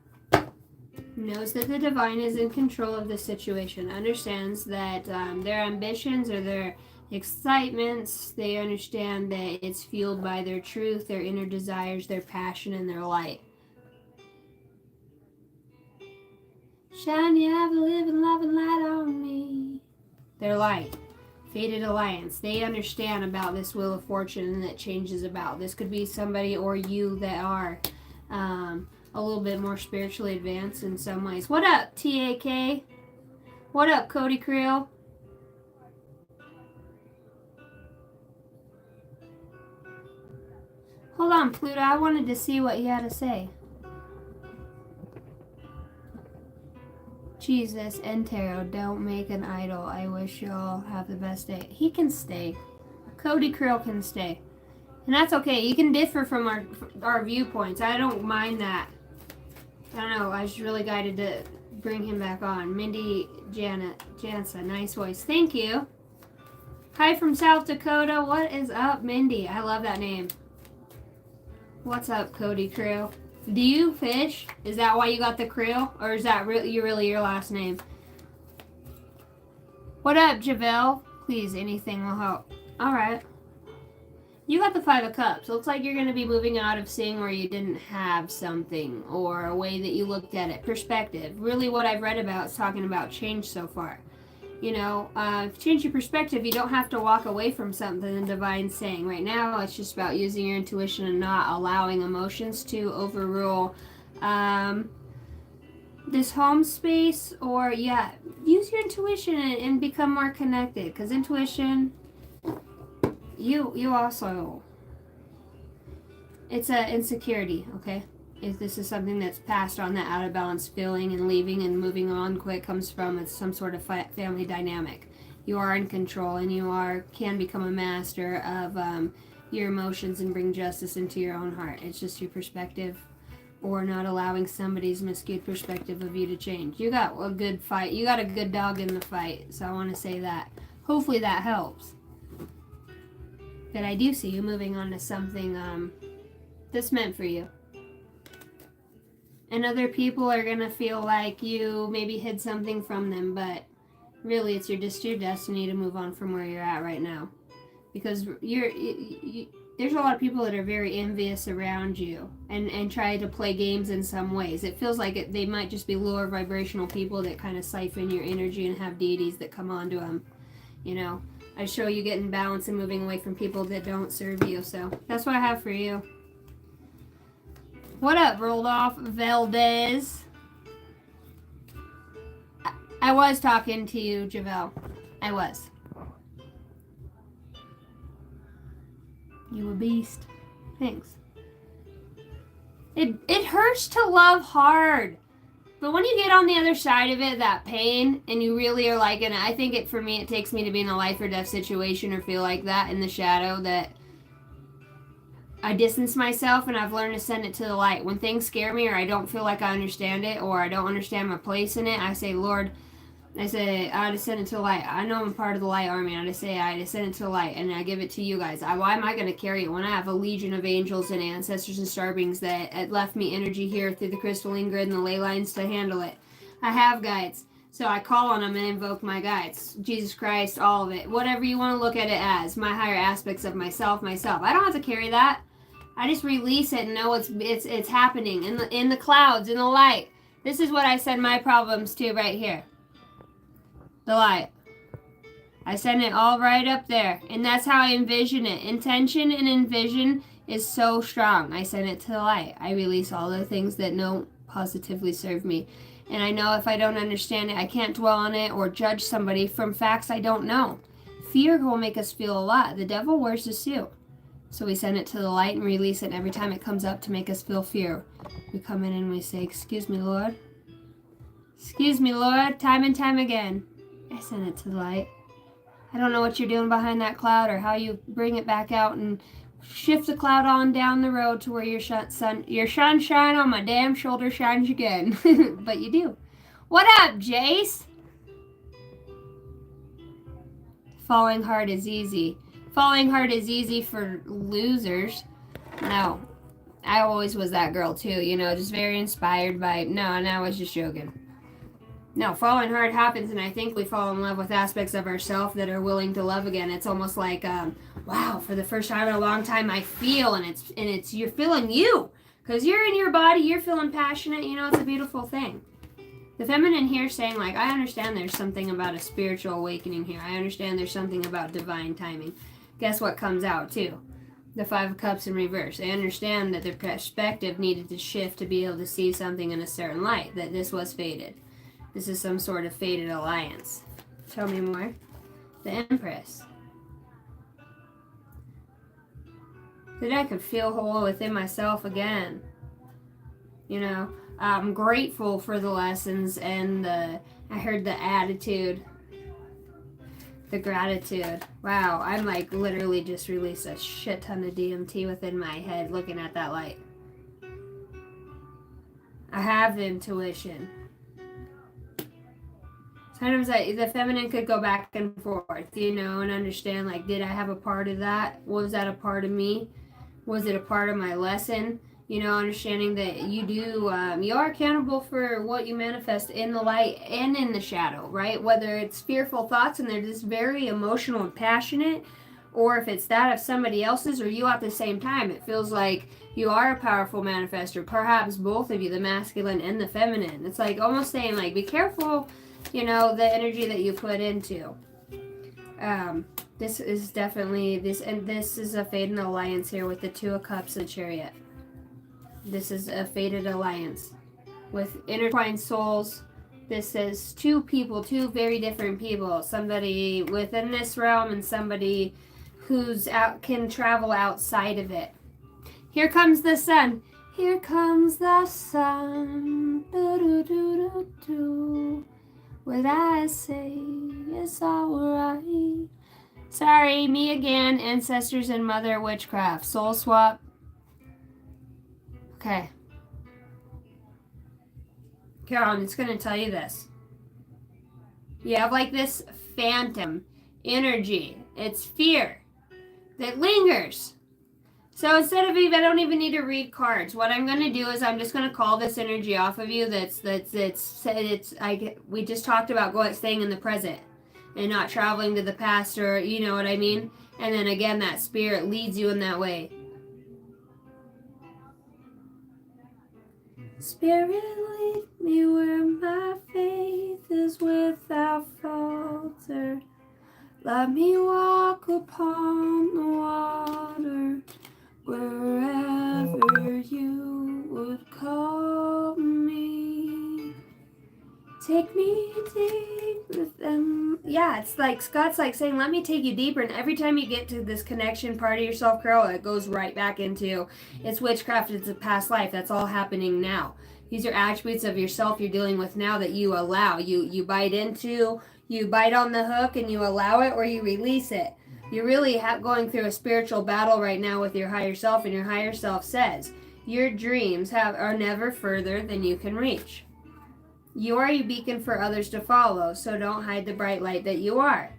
Knows that the divine is in control of the situation. Understands that their ambitions or their excitements, they understand that it's fueled by their truth, their inner desires, their passion, and their light. Shine your ever-living, loving light on me. Their light. Fated alliance. They understand about this wheel of fortune and that change is about. This could be somebody or you that are a little bit more spiritually advanced in some ways. What up, TAK? What up, Cody Creel? Hold on, Pluto. I wanted to see what you had to say. Jesus and Tarot, don't make an idol. I wish y'all have the best day. He can stay. Cody Creel can stay. And that's okay. You can differ from our viewpoints. I don't mind that. I don't know. I was really guided to bring him back on. Mindy Jansa, nice voice. Thank you. Hi from South Dakota. What is up, Mindy? I love that name. What's up, Cody Creel? Do you fish? Is that why you got the Creel? Or is that really your last name? What up, Javel? Please, anything will help. Alright. You got the 5 of Cups. Looks like you're going to be moving out of seeing where you didn't have something or a way that you looked at it. Perspective. Really what I've read about is talking about change so far. You know, change your perspective. You don't have to walk away from something the divine's saying. Right now, it's just about using your intuition and not allowing emotions to overrule this home space. Or, yeah, use your intuition and become more connected. Because intuition, you also, it's a insecurity, okay? If this is something that's passed on, that out of balance feeling and leaving and moving on quick comes from some sort of family dynamic. You are in control and you can become a master of your emotions and bring justice into your own heart. It's just your perspective or not allowing somebody's miscued perspective of you to change. You got a good fight. You got a good dog in the fight. So I want to say that. Hopefully that helps. But I do see you moving on to something that's meant for you. And other people are going to feel like you maybe hid something from them, but really it's just your destiny to move on from where you're at right now. Because there's a lot of people that are very envious around you and try to play games in some ways. It feels like they might just be lower vibrational people that kind of siphon your energy and have deities that come onto them. You know, I show you getting balance and moving away from people that don't serve you. So that's what I have for you. What up, Roldoff Valdez? I was talking to you, Javel. I was. You a beast. Thanks. It hurts to love hard. But when you get on the other side of it, that pain, and you really are liking it, I think for me, it takes me to be in a life or death situation or feel like that in the shadow that I distance myself and I've learned to send it to the light. When things scare me or I don't feel like I understand it or I don't understand my place in it, I say, Lord, I just send it to the light. I know I'm part of the light army. I just send it to the light and I give it to you guys. Why am I going to carry it when I have a legion of angels and ancestors and star beings that left me energy here through the crystalline grid and the ley lines to handle it? I have guides. So I call on them and invoke my guides. Jesus Christ, all of it. Whatever you want to look at it as. My higher aspects of myself. I don't have to carry that. I just release it and know it's happening in the clouds, in the light. This is what I send my problems to right here. The light. I send it all right up there. And that's how I envision it. Intention and envision is so strong. I send it to the light. I release all the things that don't positively serve me. And I know if I don't understand it, I can't dwell on it or judge somebody from facts I don't know. Fear will make us feel a lot. The devil wears a suit. So we send it to the light and release it. And every time it comes up to make us feel fear, we come in and we say, excuse me, Lord. Excuse me, Lord. Time and time again. I send it to the light. I don't know what you're doing behind that cloud or how you bring it back out and shift the cloud on down the road to where your sunshine on my damn shoulder shines again. But you do. What up, Jace? Falling hard is easy. Falling hard is easy for losers. No. I always was that girl too, just very inspired by, no, I was just joking. No, falling hard happens, and I think we fall in love with aspects of ourselves that are willing to love again. It's almost like, wow, for the first time in a long time, I feel, and it's you're feeling you, because you're in your body, you're feeling passionate. It's a beautiful thing. The feminine here saying, like, I understand there's something about a spiritual awakening here. I understand there's something about divine timing. Guess what comes out too? The Five of Cups in reverse. I understand that the perspective needed to shift to be able to see something in a certain light, that this was fated. This is some sort of fated alliance. Tell me more. The Empress. That I could feel whole within myself again. I'm grateful for the lessons and I heard the attitude. The gratitude. Wow, I'm like literally just released a shit ton of DMT within my head looking at that light. I have intuition. Sometimes the feminine could go back and forth, and understand, like, did I have a part of that? Was that a part of me? Was it a part of my lesson? Understanding that you are accountable for what you manifest in the light and in the shadow, right? Whether it's fearful thoughts and they're just very emotional and passionate, or if it's that of somebody else's or you at the same time, it feels like you are a powerful manifester, perhaps both of you, the masculine and the feminine. It's like almost saying, like, be careful, the energy that you put into. This is definitely and this is a fated alliance here with the Two of Cups and Chariot. This is a fated alliance with intertwined souls. This is two people, two very different people. Somebody within this realm and somebody who's can travel outside of it. Here comes the sun. Here comes the sun. Do, do, do, do, do. What I say is alright. Sorry, me again. Ancestors and Mother Witchcraft. Soul swap. Okay. Carol, I'm just going to tell you this. You have like this phantom energy. It's fear that lingers. So instead of I don't even need to read cards. What I'm going to do is I'm just going to call this energy off of you. We just talked about staying in the present and not traveling to the past, or you know what I mean. And then again, that spirit leads you in that way. Spirit, lead me where my faith is without falter. Let me walk upon the water wherever you would call me. Take me deep within. Yeah, it's like Scott's like saying, let me take you deeper. And every time you get to this connection part of yourself, Carol, it goes right back into it's witchcraft, it's a past life. That's all happening now. These are attributes of yourself you're dealing with now that you allow. You bite into, you bite on the hook and you allow it, or you release it. You're really going through a spiritual battle right now with your higher self, and your higher self says your dreams are never further than you can reach. You are a beacon for others to follow, so don't hide the bright light that you are.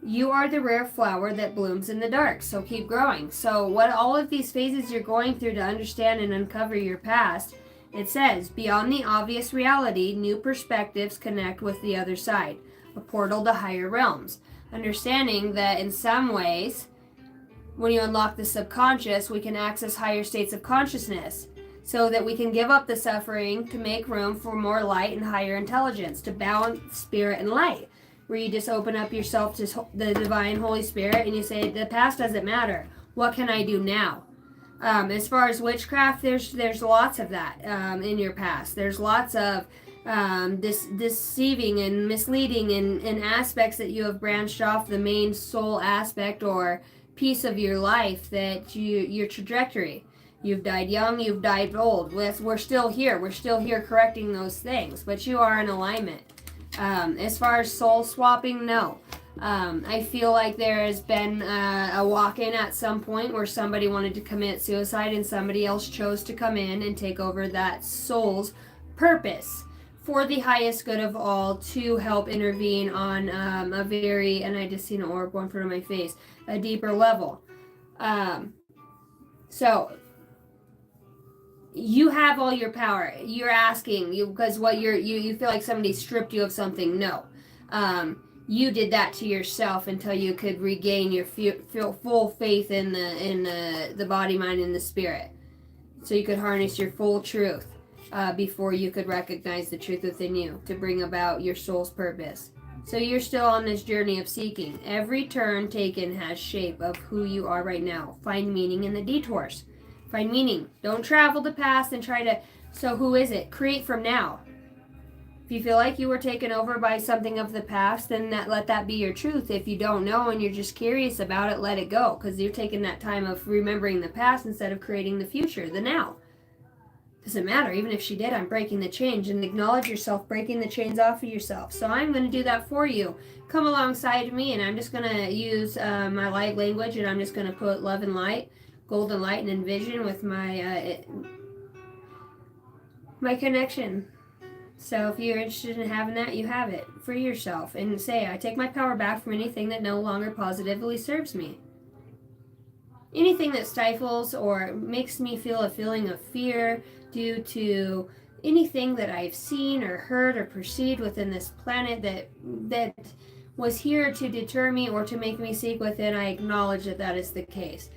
You are the rare flower that blooms in the dark, so keep growing. So what all of these phases you're going through to understand and uncover your past, it says, beyond the obvious reality, new perspectives connect with the other side, a portal to higher realms. Understanding that in some ways, when you unlock the subconscious, we can access higher states of consciousness so that we can give up the suffering to make room for more light and higher intelligence, to balance spirit and light, where you just open up yourself to the divine Holy Spirit and you say, the past doesn't matter. What can I do now? As far as witchcraft, there's lots of that in your past. There's lots of deceiving and misleading and aspects that you have branched off the main soul aspect or piece of your life, that your trajectory. You've died young, you've died old. We're still here. We're still here correcting those things, but you are in alignment. As far as soul swapping, no. I feel like there has been a walk-in at some point where somebody wanted to commit suicide and somebody else chose to come in and take over that soul's purpose for the highest good of all, to help intervene on a very, and I just seen an orb go in front of my face, a deeper level. So you have all your power. You're asking because what you feel like somebody stripped you of something. No, you did that to yourself until you could regain your full faith in the body, mind, and the spirit, so you could harness your full truth before you could recognize the truth within you to bring about your soul's purpose. So you're still on this journey of seeking. Every turn taken has shape of who you are right now. Find meaning in the detours. Find meaning. Don't travel the past and try to, so who is it? Create from now. If you feel like you were taken over by something of the past, then let that be your truth. If you don't know and you're just curious about it, let it go, because you're taking that time of remembering the past instead of creating the future, the now. Doesn't matter. Even if she did, I'm breaking the chains, and acknowledge yourself breaking the chains off of yourself. So I'm going to do that for you. Come alongside me, and I'm just going to use my light language, and I'm just going to put love and light, golden light, and envision with my my connection. So if you're interested in having that, you have it. Free yourself and say, I take my power back from anything that no longer positively serves me. Anything that stifles or makes me feel a feeling of fear due to anything that I've seen or heard or perceived within this planet that was here to deter me or to make me seek within, I acknowledge that is the case.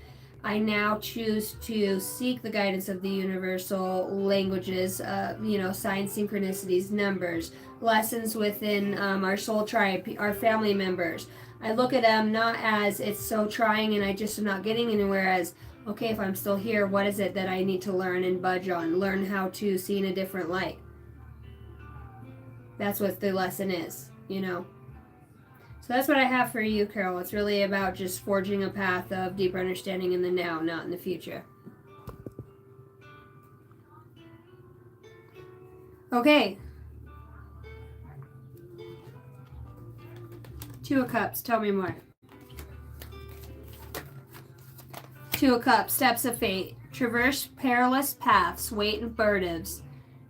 I now choose to seek the guidance of the universal languages, signs, synchronicities, numbers, lessons within our soul tribe, our family members. I look at them not as it's so trying and I just am not getting anywhere, as, okay, if I'm still here, what is it that I need to learn and budge on? Learn how to see in a different light. That's what the lesson is, So that's what I have for you, Carol. It's really about just forging a path of deeper understanding in the now, not in the future. Okay. Two of Cups, tell me more. Two of Cups, steps of fate. Traverse perilous paths, weight and burdens.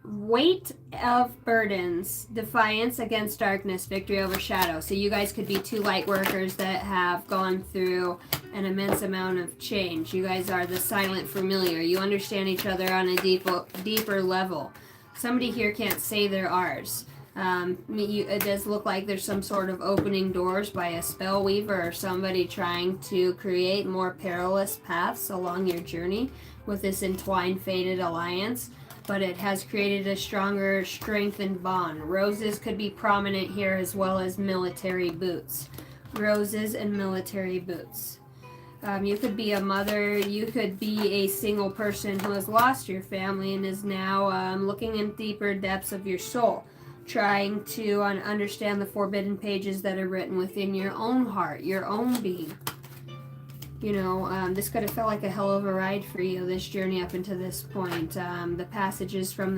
weight of burdens, defiance against darkness, victory over shadow. So you guys could be two light workers that have gone through an immense amount of change. You guys are the silent familiar. You understand each other on a deeper level. Somebody here can't say they're ours. It does look like there's some sort of opening doors by a spell weaver or somebody trying to create more perilous paths along your journey with this entwined fated alliance, but it has created a stronger strengthened bond. Roses could be prominent here, as well as military boots. Roses and military boots. You could be a mother, you could be a single person who has lost your family and is now looking in deeper depths of your soul, trying to understand the forbidden pages that are written within your own heart, your own being. You know, this could have felt like a hell of a ride for you, this journey up until this point. The passages from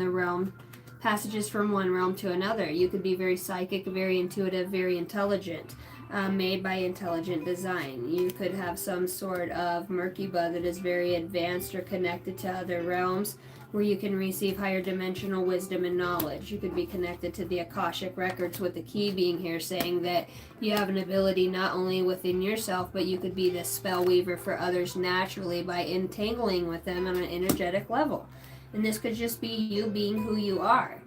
one realm to another. You could be very psychic, very intuitive, very intelligent, made by intelligent design. You could have some sort of Merkaba that is very advanced or connected to other realms, where you can receive higher dimensional wisdom and knowledge. You could be connected to the Akashic records, with the key being here saying that you have an ability not only within yourself, but you could be this spell weaver for others naturally by entangling with them on an energetic level. And this could just be you being who you are.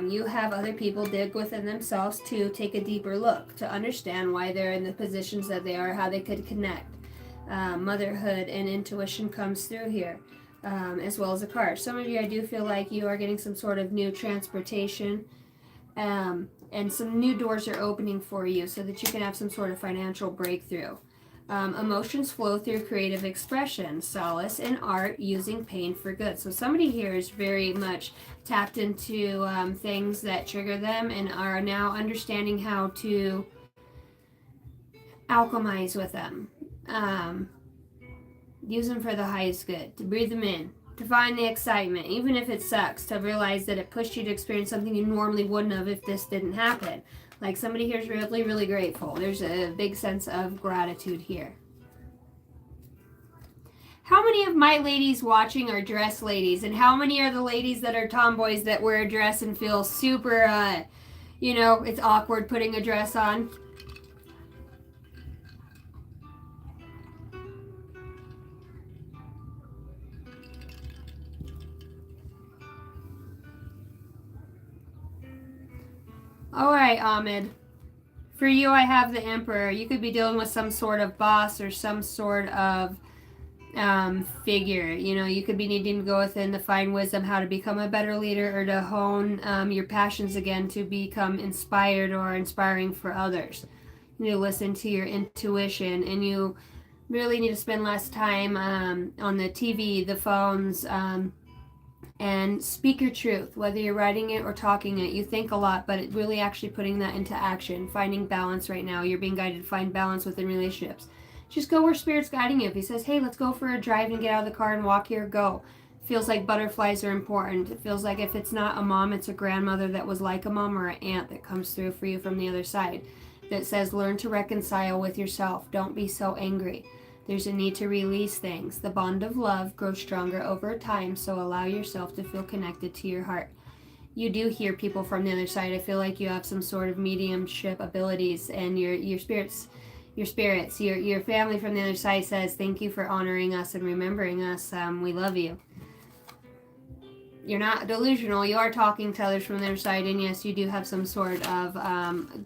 You have other people dig within themselves to take a deeper look, to understand why they're in the positions that they are, how they could connect. Motherhood and intuition comes through here. As well as a car. Some of you, I do feel like you are getting some sort of new transportation, and some new doors are opening for you so that you can have some sort of financial breakthrough. Emotions flow through creative expression, solace in art, using pain for good. So somebody here is very much tapped into things that trigger them and are now understanding how to alchemize with them. Use them for the highest good, to breathe them in, to find the excitement, even if it sucks, to realize that it pushed you to experience something you normally wouldn't have if this didn't happen. Like, somebody here is really, really grateful. There's a big sense of gratitude here. How many of my ladies watching are dress ladies? And how many are the ladies that are tomboys that wear a dress and feel super, it's awkward putting a dress on? All right, Ahmed. For you, I have the Emperor. You could be dealing with some sort of boss or some sort of figure. You could be needing to go within to find wisdom, how to become a better leader, or to hone your passions again to become inspired or inspiring for others. You need to listen to your intuition, and you really need to spend less time on the TV, the phones, and speak your truth, whether you're writing it or talking it. You think a lot, but really actually putting that into action, finding balance right now. You're being guided to find balance within relationships. Just go where Spirit's guiding you. If he says, hey, let's go for a drive and get out of the car and walk here, go. It feels like butterflies are important. It feels like if it's not a mom, it's a grandmother that was like a mom, or an aunt that comes through for you from the other side, that says, learn to reconcile with yourself. Don't be so angry. There's a need to release things. The bond of love grows stronger over time, so allow yourself to feel connected to your heart. You do hear people from the other side. I feel like you have some sort of mediumship abilities, and your family from the other side says, thank you for honoring us and remembering us. We love you. You're not delusional. You are talking to others from the other side, and yes, you do have some sort of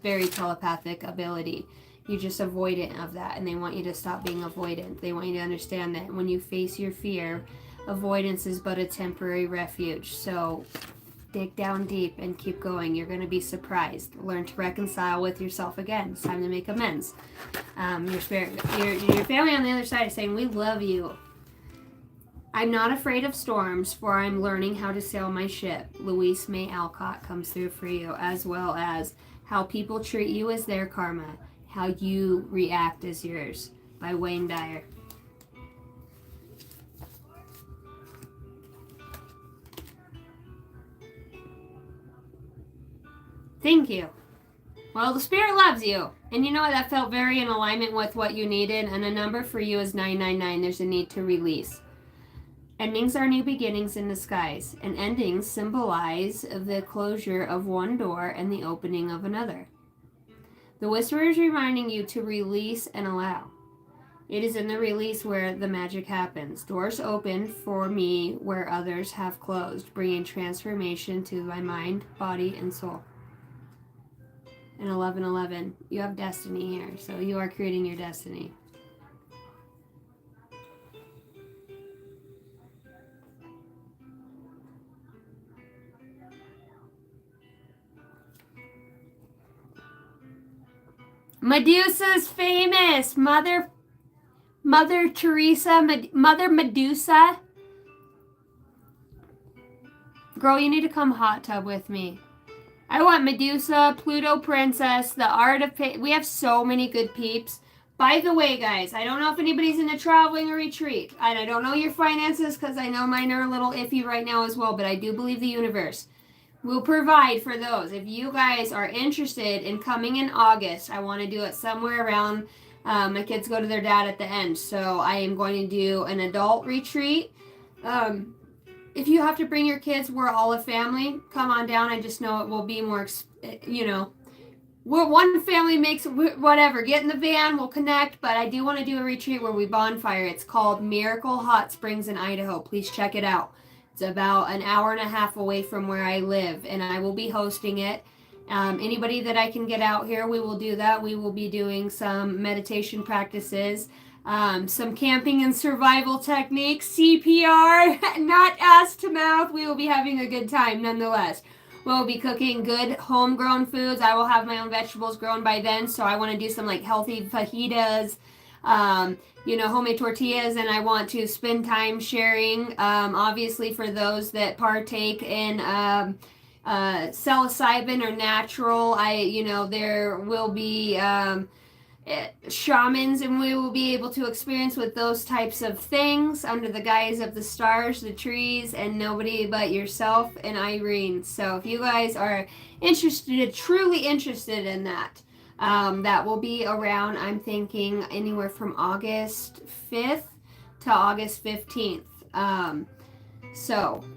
very telepathic ability. You're just avoidant of that, and they want you to stop being avoidant. They want you to understand that when you face your fear, avoidance is but a temporary refuge. So dig down deep and keep going. You're going to be surprised. Learn to reconcile with yourself again. It's time to make amends. Your family on the other side is saying, we love you. I'm not afraid of storms, for I'm learning how to sail my ship. Louise May Alcott comes through for you, as well as how people treat you as their karma. How you react is yours, by Wayne Dyer. Thank you. Well, the Spirit loves you. And you know what? That felt very in alignment with what you needed. And a number for you is 999. There's a need to release. Endings are new beginnings in disguise, and endings symbolize the closure of one door and the opening of another. The whisperer is reminding you to release and allow. It is in the release where the magic happens. Doors open for me where others have closed, bringing transformation to my mind, body, and soul. And 11:11, you have destiny here, so you are creating your destiny. Medusa's famous. Mother Teresa, Mother Medusa. Girl, you need to come hot tub with me. I want Medusa, Pluto Princess, the Art of we have so many good peeps. By the way, guys, I don't know if anybody's into traveling or retreat. And I don't know your finances because I know mine are a little iffy right now as well. But I do believe the universe will provide for those. If you guys are interested in coming in August, I want to do it somewhere around, my kids go to their dad at the end. So I am going to do an adult retreat. If you have to bring your kids, we're all a family. Come on down. I just know it will be more, one family makes whatever. Get in the van, we'll connect. But I do want to do a retreat where we bonfire. It's called Miracle Hot Springs in Idaho. Please check it out. It's about an hour and a half away from where I live, and I will be hosting it. Anybody that I can get out here, we will do that. We will be doing some meditation practices, some camping and survival techniques, CPR, not ass to mouth. We will be having a good time nonetheless. We'll be cooking good homegrown foods. I will have my own vegetables grown by then, so I want to do some like healthy fajitas, homemade tortillas, and I want to spend time sharing, obviously for those that partake in psilocybin or natural, there will be shamans, and we will be able to experience with those types of things under the guise of the stars, the trees, and nobody but yourself and Irene. So if you guys are interested, truly interested in that, that will be around, I'm thinking, anywhere from August 5th to August 15th.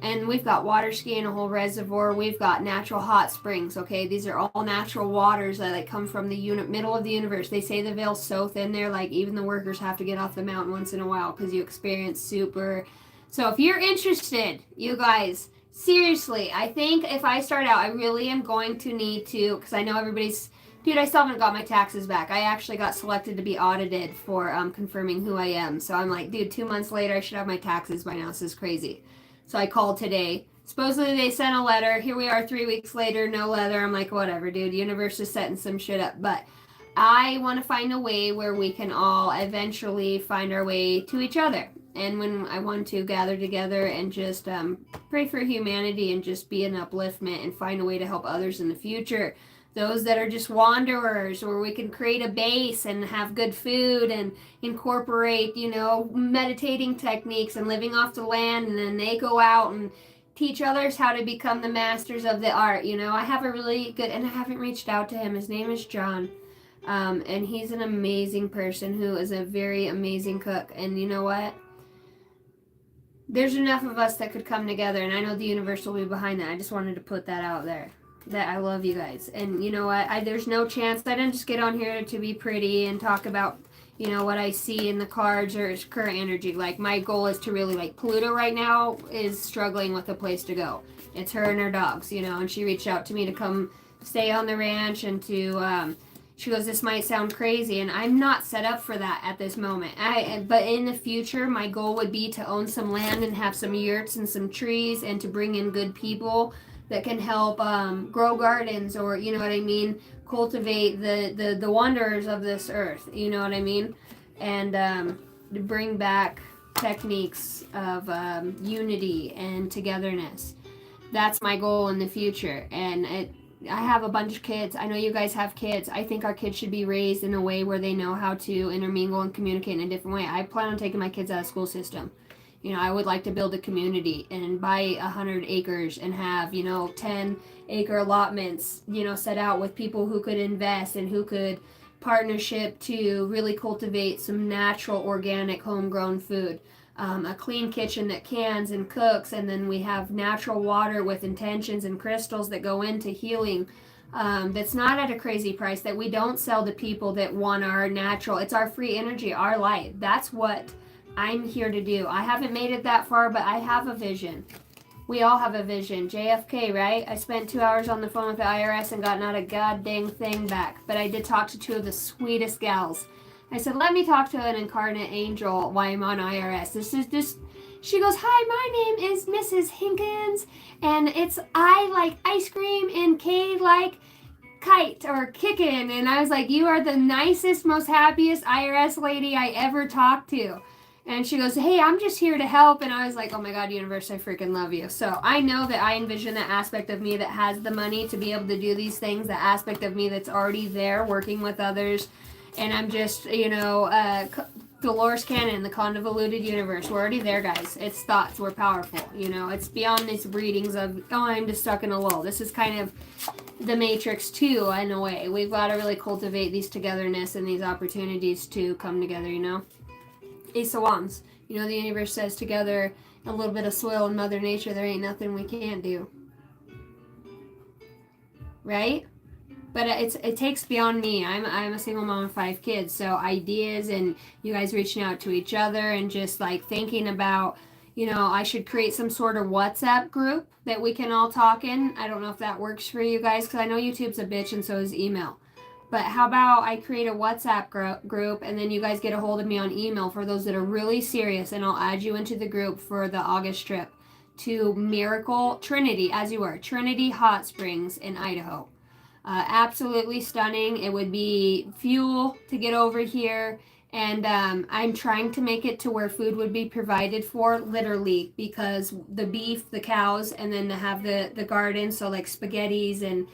And we've got water skiing, a whole reservoir. We've got natural hot springs, okay? These are all natural waters that come from the middle of the universe. They say the veil's so thin there, like even the workers have to get off the mountain once in a while because you experience super. So if you're interested, you guys, seriously, I think if I start out, I really am going to need to, because I know everybody's, dude, I still haven't got my taxes back. I actually got selected to be audited for confirming who I am. So I'm like, dude, 2 months later, I should have my taxes by now. This is crazy. So I called today. Supposedly they sent a letter. Here we are 3 weeks later, no letter. I'm like, whatever, dude. Universe is setting some shit up. But I want to find a way where we can all eventually find our way to each other. And when I want to gather together and just pray for humanity and just be an upliftment and find a way to help others in the future. Those that are just wanderers, where we can create a base and have good food and incorporate, meditating techniques and living off the land. And then they go out and teach others how to become the masters of the art. I have a really good, and I haven't reached out to him. His name is John. And he's an amazing person who is a very amazing cook. And you know what? There's enough of us that could come together. And I know the universe will be behind that. I just wanted to put that out there. That I love you guys. And you know what? There's no chance. I didn't just get on here to be pretty and talk about, what I see in the cards or current energy. Like, my goal is to really, Pluto right now is struggling with a place to go. It's her and her dogs, and she reached out to me to come stay on the ranch and to, she goes, this might sound crazy, and I'm not set up for that at this moment. But in the future, my goal would be to own some land and have some yurts and some trees and to bring in good people that can help grow gardens, or cultivate the wonders of this earth, and bring back techniques of unity and togetherness. That's my goal in the future. And I have a bunch of kids. I know you guys have kids. I think our kids should be raised in a way where they know how to intermingle and communicate in a different way. I plan on taking my kids out of school system. I would like to build a community and buy 100 acres and have, 10-acre allotments, set out with people who could invest and who could partnership to really cultivate some natural, organic, homegrown food. a clean kitchen that cans and cooks, and then we have natural water with intentions and crystals that go into healing. That's not at a crazy price, that we don't sell to people that want our natural. It's our free energy, our light. That's what I'm here to do. I haven't made it that far, but I have a vision. We all have a vision. JFK, right? I spent 2 hours on the phone with the IRS and got not a goddamn thing back. But I did talk to two of the sweetest gals. I said, let me talk to an incarnate angel while I'm on IRS. She goes, hi, my name is Mrs. Hinkins, and I like ice cream and Kay like kite or kickin'. And I was like, you are the nicest, most happiest IRS lady I ever talked to. And she goes, hey, I'm just here to help. And I was like, oh my God, universe, I freaking love you. So I know that I envision that aspect of me that has the money to be able to do these things, the aspect of me that's already there working with others. And I'm just, Dolores Cannon, the convoluted universe. We're already there, guys. It's thoughts. We're powerful. It's beyond these readings of, oh, I'm just stuck in a lull. This is kind of the Matrix too, in a way. We've got to really cultivate these togetherness and these opportunities to come together, Ace of Wands. The universe says together, a little bit of soil and Mother Nature, there ain't nothing we can't do. Right? But it takes beyond me. I'm a single mom of 5 kids, so ideas and you guys reaching out to each other and just like thinking about, I should create some sort of WhatsApp group that we can all talk in. I don't know if that works for you guys, because I know YouTube's a bitch and so is email. But how about I create a WhatsApp group and then you guys get a hold of me on email for those that are really serious, and I'll add you into the group for the August trip to Miracle Trinity, as you were, Trinity Hot Springs in Idaho. Absolutely stunning. It would be fuel to get over here. And I'm trying to make it to where food would be provided for, literally, because the beef, the cows, and then to have the garden, so like spaghettis and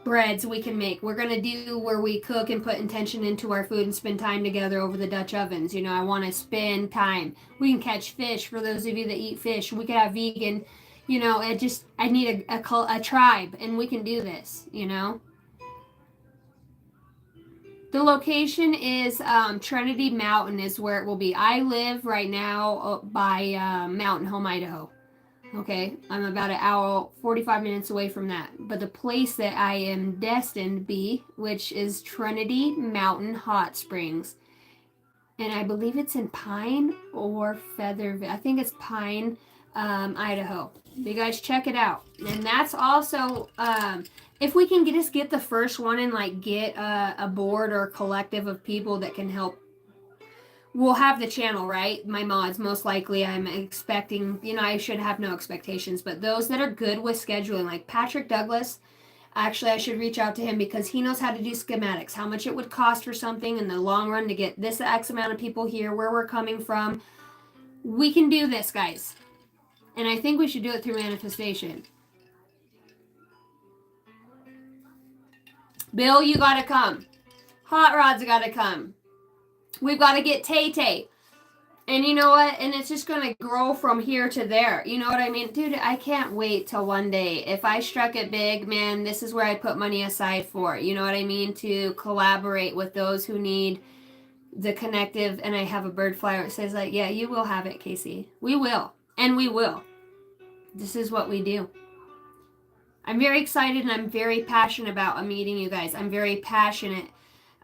breads we can make. We're going to do where we cook and put intention into our food and spend time together over the Dutch ovens. I want to spend time. We can catch fish for those of you that eat fish. We could have vegan. I need a tribe, and we can do this, The location is Trinity Mountain is where it will be. I live right now by Mountain Home, Idaho. Okay, I'm about an hour, 45 minutes away from that. But the place that I am destined to be, which is Trinity Mountain Hot Springs. And I believe it's in Pine or Featherville. I think it's Pine, Idaho. You guys check it out. And that's also, if we can just get the first one and like get a board or a collective of people that can help. We'll have the channel, right? My mods, most likely. I'm expecting, I should have no expectations, but those that are good with scheduling, like Patrick Douglas, actually I should reach out to him because he knows how to do schematics, how much it would cost for something in the long run to get this X amount of people here, where we're coming from. We can do this, guys. And I think we should do it through manifestation. Bill, you gotta come. Hot Rod's gotta come. We've got to get Tay-Tay. And you know what? And it's just going to grow from here to there. You know what I mean? Dude, I can't wait till one day. If I struck it big, man, this is where I put money aside for. You know what I mean? To collaborate with those who need the connective. And I have a bird flyer that says like, yeah, you will have it, Casey. We will. And we will. This is what we do. I'm very excited and I'm very passionate about meeting you guys. I'm very passionate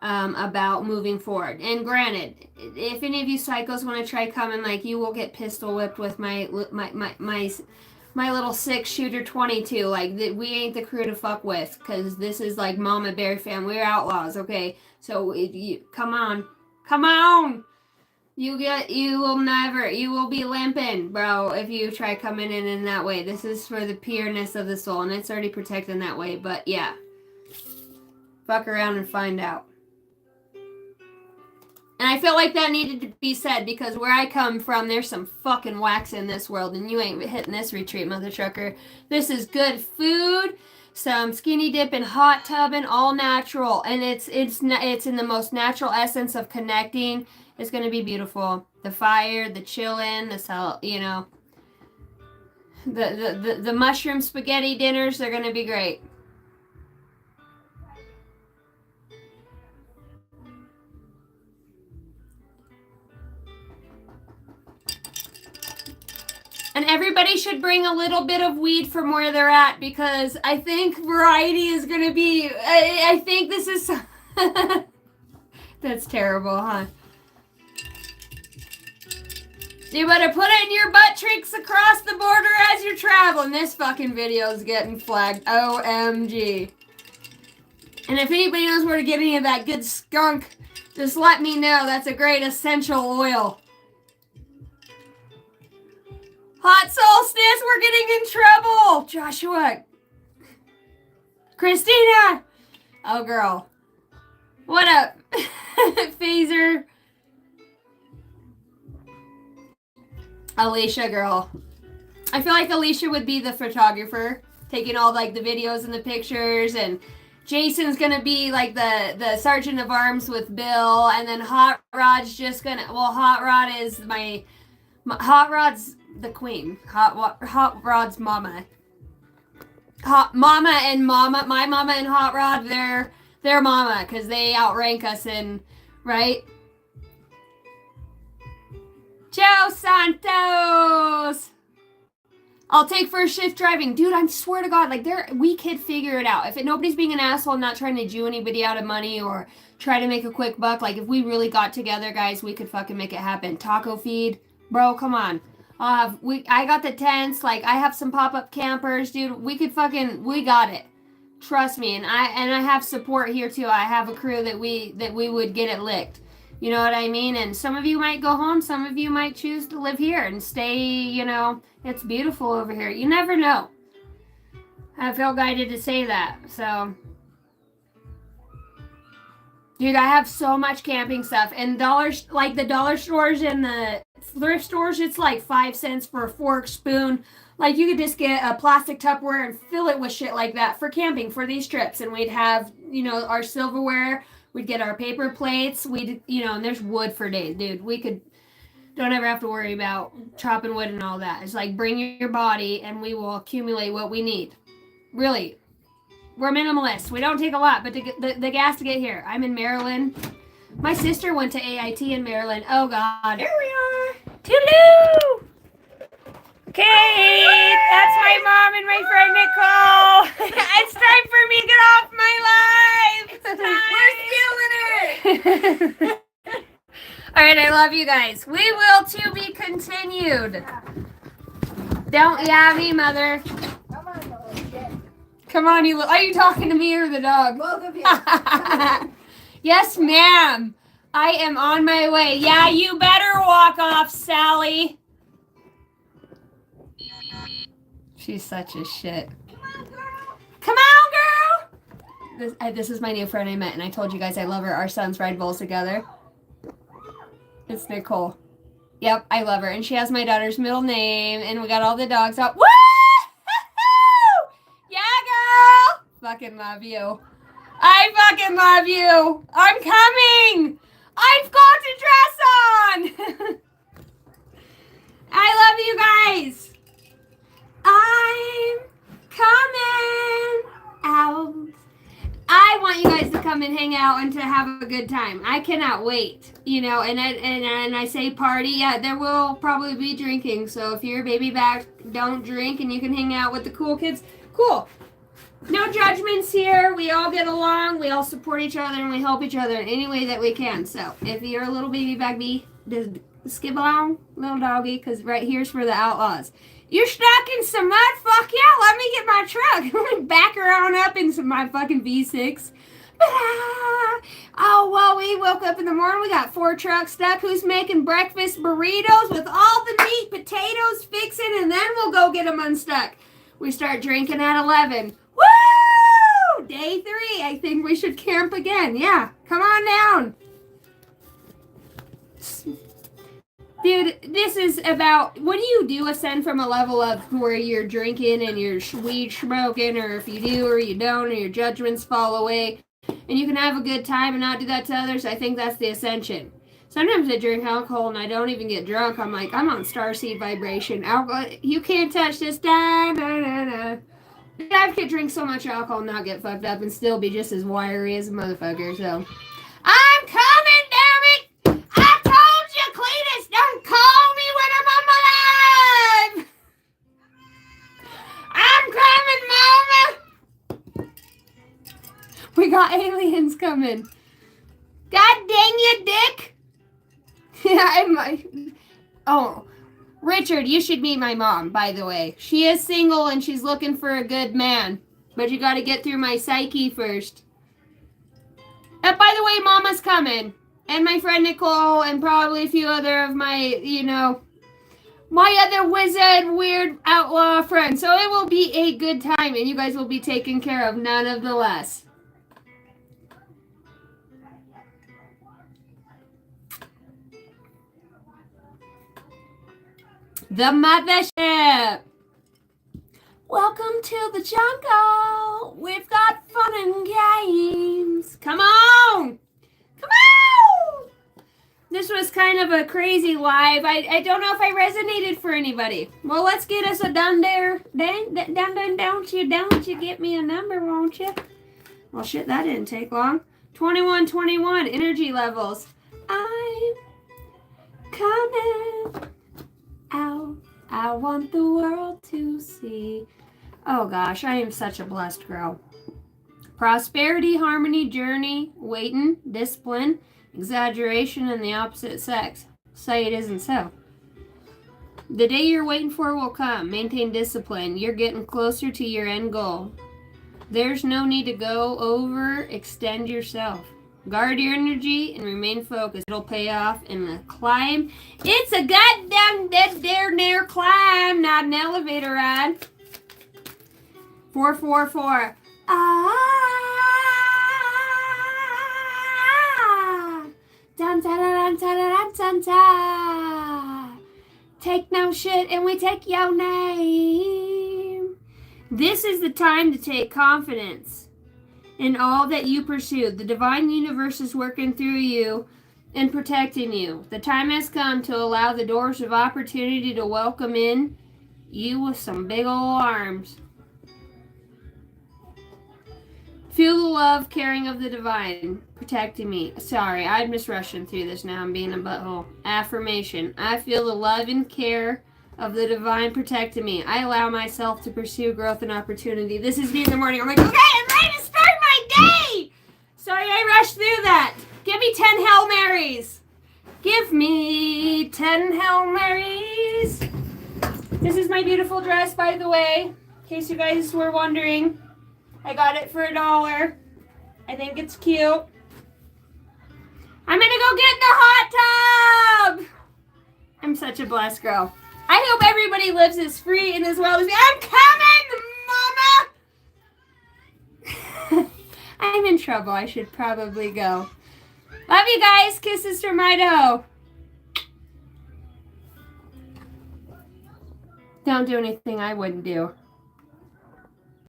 about moving forward. And granted, if any of you psychos want to try coming, like, you will get pistol whipped with my little 6-shooter 22. Like, we ain't the crew to fuck with, because this is like Mama Bear fam. We're outlaws, okay? So come on. You will be limping, bro, if you try coming in that way. This is for the pureness of the soul, and it's already protected in that way. But yeah, fuck around and find out. And I feel like that needed to be said, because where I come from, there's some fucking wax in this world, and you ain't hitting this retreat, mother trucker. This is good food, some skinny dipping, hot tubbing, all natural, and it's in the most natural essence of connecting. It's gonna be beautiful. The fire, the chillin', the mushroom spaghetti dinners, they're gonna be great. And everybody should bring a little bit of weed from where they're at because I think variety is going to be, I think this is, that's terrible, huh? You better put it in your butt cheeks across the border as you're traveling. This fucking video is getting flagged. OMG. And if anybody knows where to get any of that good skunk, just let me know. That's a great essential oil. Hot solstice, we're getting in trouble. Joshua. Christina. Oh, girl. What up? Phaser. Alicia, girl. I feel like Alicia would be the photographer, taking all like the videos and the pictures, and Jason's gonna be like the sergeant of arms with Bill, and then Hot Rod's just gonna, well, Hot Rod is my Hot Rod's the queen. Hot Rod's mama. Mama and mama, my mama and Hot Rod, they're mama, because they outrank us in, right? Joe Santos! I'll take first shift driving. Dude, I swear to God, like, we could figure it out. If nobody's being an asshole and not trying to Jew anybody out of money or try to make a quick buck, like, if we really got together, guys, we could fucking make it happen. Taco feed. Bro, come on. I got the tents, like, I have some pop-up campers, dude. We got it. Trust me, and I have support here, too. I have a crew that we would get it licked. You know what I mean? And some of you might go home. Some of you might choose to live here and stay, you know. It's beautiful over here. You never know. I feel guided to say that. So, dude, I have so much camping stuff. And like the dollar stores and the thrift stores, it's like 5 cents for a fork, spoon. Like, you could just get a plastic Tupperware and fill it with shit like that for camping for these trips. And we'd have, you know, our silverware. We'd get our paper plates. We'd, you know, and there's wood for days, dude. We could, don't ever have to worry about chopping wood and all that. It's like, bring your body and we will accumulate what we need. Really. We're minimalists. We don't take a lot, but to get the gas to get here. I'm in Maryland. My sister went to AIT in Maryland. Oh, God. Here we are. Toodaloo! Okay, that's my mom and my friend Nicole. It's time for me to get off my life. We're stealing it. All right, I love you guys. We will to be continued. Don't yeah me, mother. Come on, you. Are you talking to me or the dog? Both of you. Yes, ma'am. I am on my way. Yeah, you better walk off, Sally. She's such a shit. Come on, girl! This is my new friend I met, and I told you guys I love her. Our sons ride bulls together. It's Nicole. Yep, I love her. And she has my daughter's middle name, and we got all the dogs out. Woo! Yeah, girl! Fucking love you. I fucking love you. I'm coming! I've got to dress on! I love you guys! I'm coming out. I want you guys to come and hang out and to have a good time. I cannot wait, you know, and I say party. Yeah, there will probably be drinking. So if you're a baby back, don't drink and you can hang out with the cool kids. Cool. No judgments here. We all get along. We all support each other and we help each other in any way that we can. So if you're a little baby back bee, just skip along, little doggy, because right here's for the outlaws. You're stuck in some mud? Fuck yeah, let me get my truck. Let me back her on up into my fucking V6. Oh, well, we woke up in the morning. We got 4 trucks stuck. Who's making breakfast burritos with all the meat, potatoes, fixing, and then we'll go get them unstuck. We start drinking at 11. Woo! Day 3. I think we should camp again. Yeah, come on down. Dude, this is about, when you ascend from a level of where you're drinking and you're weed smoking, or if you do or you don't, or your judgments fall away, and you can have a good time and not do that to others, I think that's the ascension. Sometimes I drink alcohol and I don't even get drunk. I'm like, I'm on starseed vibration. Alcohol, you can't touch this. Da, da, da, da. I could drink so much alcohol and not get fucked up and still be just as wiry as a motherfucker, so. I'm coming, damn it! I told you, Cletus, don't call me when I'm on my live! coming. God dang you, Dick. Oh, Richard, you should meet my mom, by the way. She is single and she's looking for a good man. But you got to get through my psyche first. And by the way, Mama's coming. And my friend Nicole and probably a few other of my, my other wizard, weird outlaw friends. So it will be a good time and you guys will be taken care of none of the less. The mothership. Welcome to the jungle. We've got fun and games. Come on. Come on. This was kind of a crazy live. I don't know if I resonated for anybody. Well, let's get us a done there. Don't you get me a number, won't you? Well, shit, that didn't take long. 2121 energy levels. I'm coming out. I want the world to see. Oh gosh, I am such a blessed girl. Prosperity, harmony, journey, waiting, discipline, exaggeration, and the opposite sex. Say it isn't so. The day you're waiting for will come. Maintain discipline. You're getting closer to your end goal. There's no need to go overextend yourself. Guard your energy and remain focused. It'll pay off in the climb. It's a goddamn dead dare climb, not an elevator ride. 444. Dun, dun, dun, dun, dun, dun, dun. Take no shit and we take your name. This is the time to take confidence in all that you pursue. The divine universe is working through you and protecting you. The time has come to allow the doors of opportunity to welcome in you with some big ol' arms. Feel the love, caring of the divine, protecting me. Sorry, I'm just rushing through this now. I'm being a butthole. Affirmation. I feel the love and care of the divine protecting me. I allow myself to pursue growth and opportunity. This is me in the morning. I'm like, okay, I'm ready to start my day. Sorry, I rushed through that. Give me 10 Hail Marys. Give me 10 Hail Marys. This is my beautiful dress, by the way, in case you guys were wondering. I got it for $1. I think it's cute. I'm gonna go get in the hot tub. I'm such a blessed girl. I hope everybody lives as free and as well as me. I'm coming, Mama. I'm in trouble. I should probably go. Love you guys. Kisses from Idaho. Don't do anything I wouldn't do.